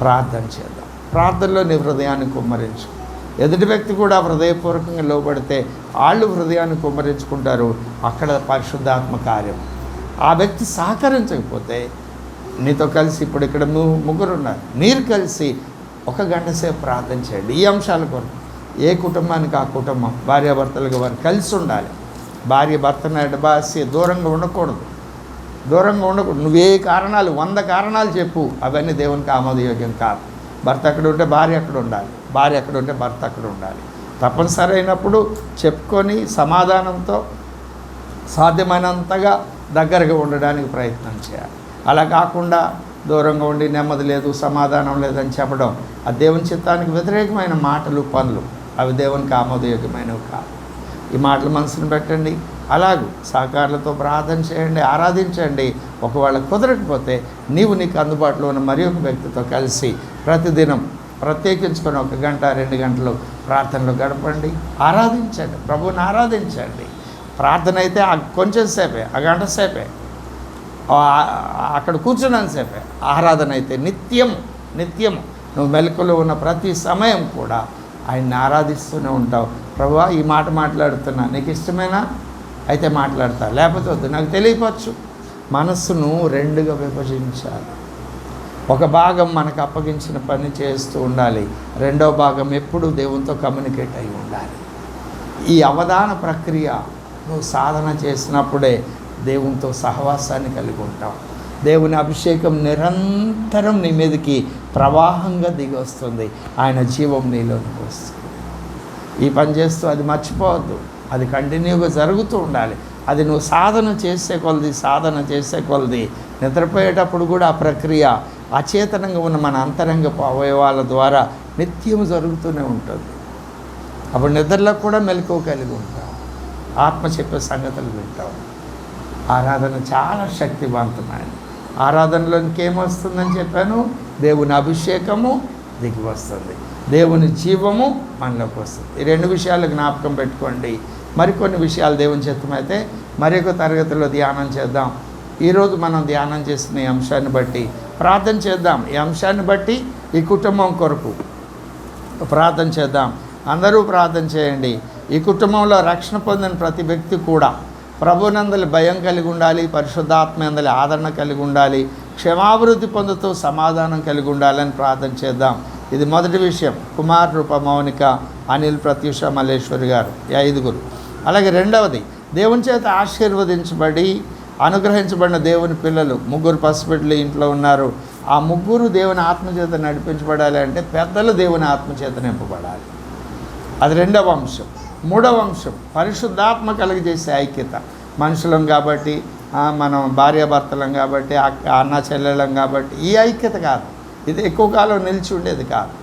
ప్రార్థన చేద్దాం. ప్రార్థనలో నీ హృదయాన్ని కుమ్మరించు. ఎదుటి వ్యక్తి కూడా హృదయపూర్వకంగా లోబడితే వాళ్ళు హృదయాన్ని కుమ్మరించుకుంటారు. అక్కడ పరిశుద్ధాత్మ కార్యం. ఆ వ్యక్తి సహకరించకపోతే నీతో కలిసి ఇప్పుడు ఇక్కడ 3 ఉన్నారు, మీరు కలిసి 1 గంట సేపు ప్రార్థన చేయండి. ఈ అంశాల కొరకు ఏ కుటుంబానికి ఆ కుటుంబం, భార్యాభర్తలుగా వారు కలిసి ఉండాలి. భార్య భర్తను ఎడబాసి దూరంగా ఉండకూడదు. నువ్వే కారణాలు 100 కారణాలు చెప్పు, అవన్నీ దేవునికి ఆమోదయోగ్యం కాదు. భర్త అక్కడ ఉంటే భార్య అక్కడ ఉండాలి, భార్య అక్కడ ఉంటే భర్త అక్కడ ఉండాలి. తప్పనిసరి అయినప్పుడు చెప్పుకొని సమాధానంతో సాధ్యమైనంతగా దగ్గరగా ఉండడానికి ప్రయత్నం చేయాలి. అలా కాకుండా దూరంగా ఉండి నెమ్మది లేదు, సమాధానం లేదని చెప్పడం అది దేవుని చిత్తానికి వ్యతిరేకమైన మాటలు, పనులు. అవి దేవునికి ఆమోదయోగ్యమైనవి కాదు. ఈ మాటలు మనసును పెట్టండి. అలాగూ సహకారులతో ప్రార్థన చేయండి, ఆరాధించండి. ఒకవేళ కుదరకపోతే నీకు అందుబాటులో ఉన్న మరి ఒక వ్యక్తితో కలిసి ప్రతిదినం ప్రత్యేకించుకొని 1 గంట 2 గంటలు ప్రార్థనలో గడపండి, ఆరాధించండి, ప్రభువుని ఆరాధించండి. ప్రార్థన అయితే కొంచెం సేపే, 1 గంట సేపే, అక్కడ కూర్చున్నంతసేపే. ఆరాధన అయితే నిత్యం నువ్వు మెలకులో ఉన్న ప్రతి సమయం కూడా ఆయన్ని ఆరాధిస్తూనే ఉంటావు. ప్రభువా ఈ మాట మాట్లాడుతున్నా, నీకు ఇష్టమేనా? అయితే మాట్లాడతా, లేకపోతే వద్దు, నాకు తెలియపరచు. మనస్సును 2గా విభజించాలి. ఒక భాగం మనకు అప్పగించిన పని చేస్తూ ఉండాలి, రెండవ భాగం ఎప్పుడూ దేవునితో కమ్యూనికేట్ అయి ఉండాలి. ఈ అవధాన ప్రక్రియ నువ్వు సాధన చేసినప్పుడే దేవునితో సహవాసాన్ని కలిగి ఉంటావు. దేవుని అభిషేకం నిరంతరం నీ మీదకి ప్రవాహంగా దిగి వస్తుంది. ఆయన జీవం నీలోకి వస్తుంది. ఈ పని చేస్తూ అది మర్చిపోవద్దు, అది కంటిన్యూగా జరుగుతూ ఉండాలి. అది నువ్వు సాధన చేసే కొలది నిద్రపోయేటప్పుడు కూడా ఆ ప్రక్రియ అచేతనంగా ఉన్న మన అంతరంగపు అవయవాల ద్వారా నిత్యం జరుగుతూనే ఉంటుంది. అప్పుడు నిద్రలో కూడా మెలకువ కలిగి ఉంటావు, ఆత్మ చెప్పే సంగతులు వింటావు. ఆరాధన చాలా శక్తివంతమైనది. ఆరాధనలోనికి ఏమొస్తుందని చెప్పాను? దేవుని అభిషేకము దిగి వస్తుంది, దేవుని జీవము మనలోకి వస్తుంది. ఈ 2 విషయాలు జ్ఞాపకం పెట్టుకోండి. మరికొన్ని విషయాలు దేవుని చిత్తమైతే మరొక తరగతిలో ధ్యానం చేద్దాం. ఈరోజు మనం ధ్యానం చేసిన ఈ అంశాన్ని బట్టి ప్రార్థన చేద్దాం. ఈ అంశాన్ని బట్టి ఈ కుటుంబం కొరకు ప్రార్థన చేద్దాం. అందరూ ప్రార్థన చేయండి. ఈ కుటుంబంలో రక్షణ పొందిన ప్రతి వ్యక్తి కూడా ప్రభునందలి భయం కలిగి ఉండాలి, పరిశుద్ధాత్మ యందలి ఆదరణ కలిగి ఉండాలి, క్షమాభివృద్ధి పొందుతూ సమాధానం కలిగి ఉండాలని ప్రార్థన చేద్దాం. ఇది మొదటి విషయం. కుమార్, రూప, మౌనిక, అనిల్, ప్రత్యూష, మల్లేశ్వరి గారు, 5గురు. అలాగే రెండవది, దేవుని చేత ఆశీర్వదించబడి అనుగ్రహించబడిన దేవుని పిల్లలు 3 పసిబిడ్డలు ఇంట్లో ఉన్నారు. ఆ 3 దేవుని ఆత్మచేత నడిపించబడాలి అంటే పెద్దలు దేవుని ఆత్మచేత నింపబడాలి. అది 2వ అంశం. 3వ అంశం, పరిశుద్ధాత్మ కలిగజేసే ఐక్యత. మనుషులం కాబట్టి, మనం భార్యాభర్తలం కాబట్టి, అన్న చెల్లెళ్ళం కాబట్టి ఈ ఐక్యత కాదు, ఇది ఎక్కువ కాలం నిలిచి ఉండేది కాదు.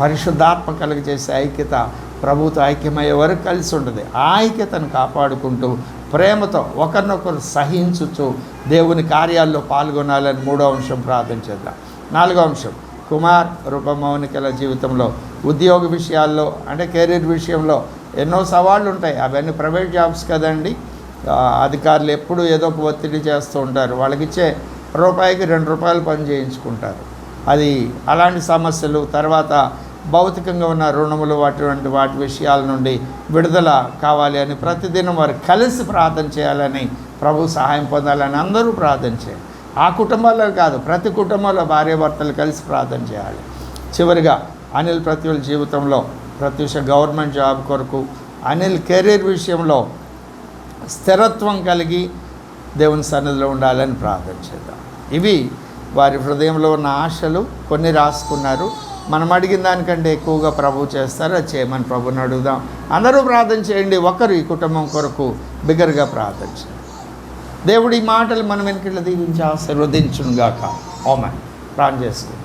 పరిశుద్ధాత్మ కలిగజేసే ఐక్యత ప్రభుతో ఐక్యమయ్యే వరకు కలిసి ఉంటుంది. ఆ ఐక్యతను కాపాడుకుంటూ ప్రేమతో ఒకరినొకరు సహించుచు దేవుని కార్యాల్లో పాల్గొనాలని 3వ అంశం ప్రార్థన చేద్దాం. 4వ అంశం, కుమార్, రూప, మౌనికల జీవితంలో ఉద్యోగ విషయాల్లో అంటే కెరీర్ విషయంలో ఎన్నో సవాళ్ళు ఉంటాయి. అవన్నీ ప్రైవేట్ జాబ్స్ కదండి. అధికారులు ఎప్పుడు ఏదో ఒక ఒత్తిడి చేస్తూ ఉంటారు. వాళ్ళకి ఇచ్చే రూపాయికి 2 రూపాయలు పని చేయించుకుంటారు. అది అలాంటి సమస్యలు, తర్వాత భౌతికంగా ఉన్న రుణములు వాటి విషయాల నుండి విడుదల కావాలి అని ప్రతిదినం వారు కలిసి ప్రార్థన చేయాలని, ప్రభు సహాయం పొందాలని అందరూ ప్రార్థన చేయాలి. ఆ కుటుంబాల్లో కాదు, ప్రతి కుటుంబంలో భార్యాభర్తలు కలిసి ప్రార్థన చేయాలి. చివరిగా అనిల్ ప్రత్యుల జీవితంలో ప్రత్యూష గవర్నమెంట్ జాబ్ కొరకు, అనిల్ కెరీర్ విషయంలో స్థిరత్వం కలిగి దేవుని సన్నిధిలో ఉండాలని ప్రార్థన చేద్దాం. ఇవి వారి హృదయంలో ఉన్న ఆశలు. కొన్ని రాసుకున్నారు. మనం అడిగిన దానికంటే ఎక్కువగా ప్రభు చేస్తారు. అది చేయమని ప్రభుని అడుగుదాం. అందరూ ప్రార్థన చేయండి. ఒకరు ఈ కుటుంబం కొరకు బిగ్గరగా ప్రార్థన చేయండి. దేవుడి ఈ మాటలు మనం వెనుకలు దీవించి ఆశీర్వదించునుగాక. ఆమేన్. ప్రార్థన చేసుకుందాం.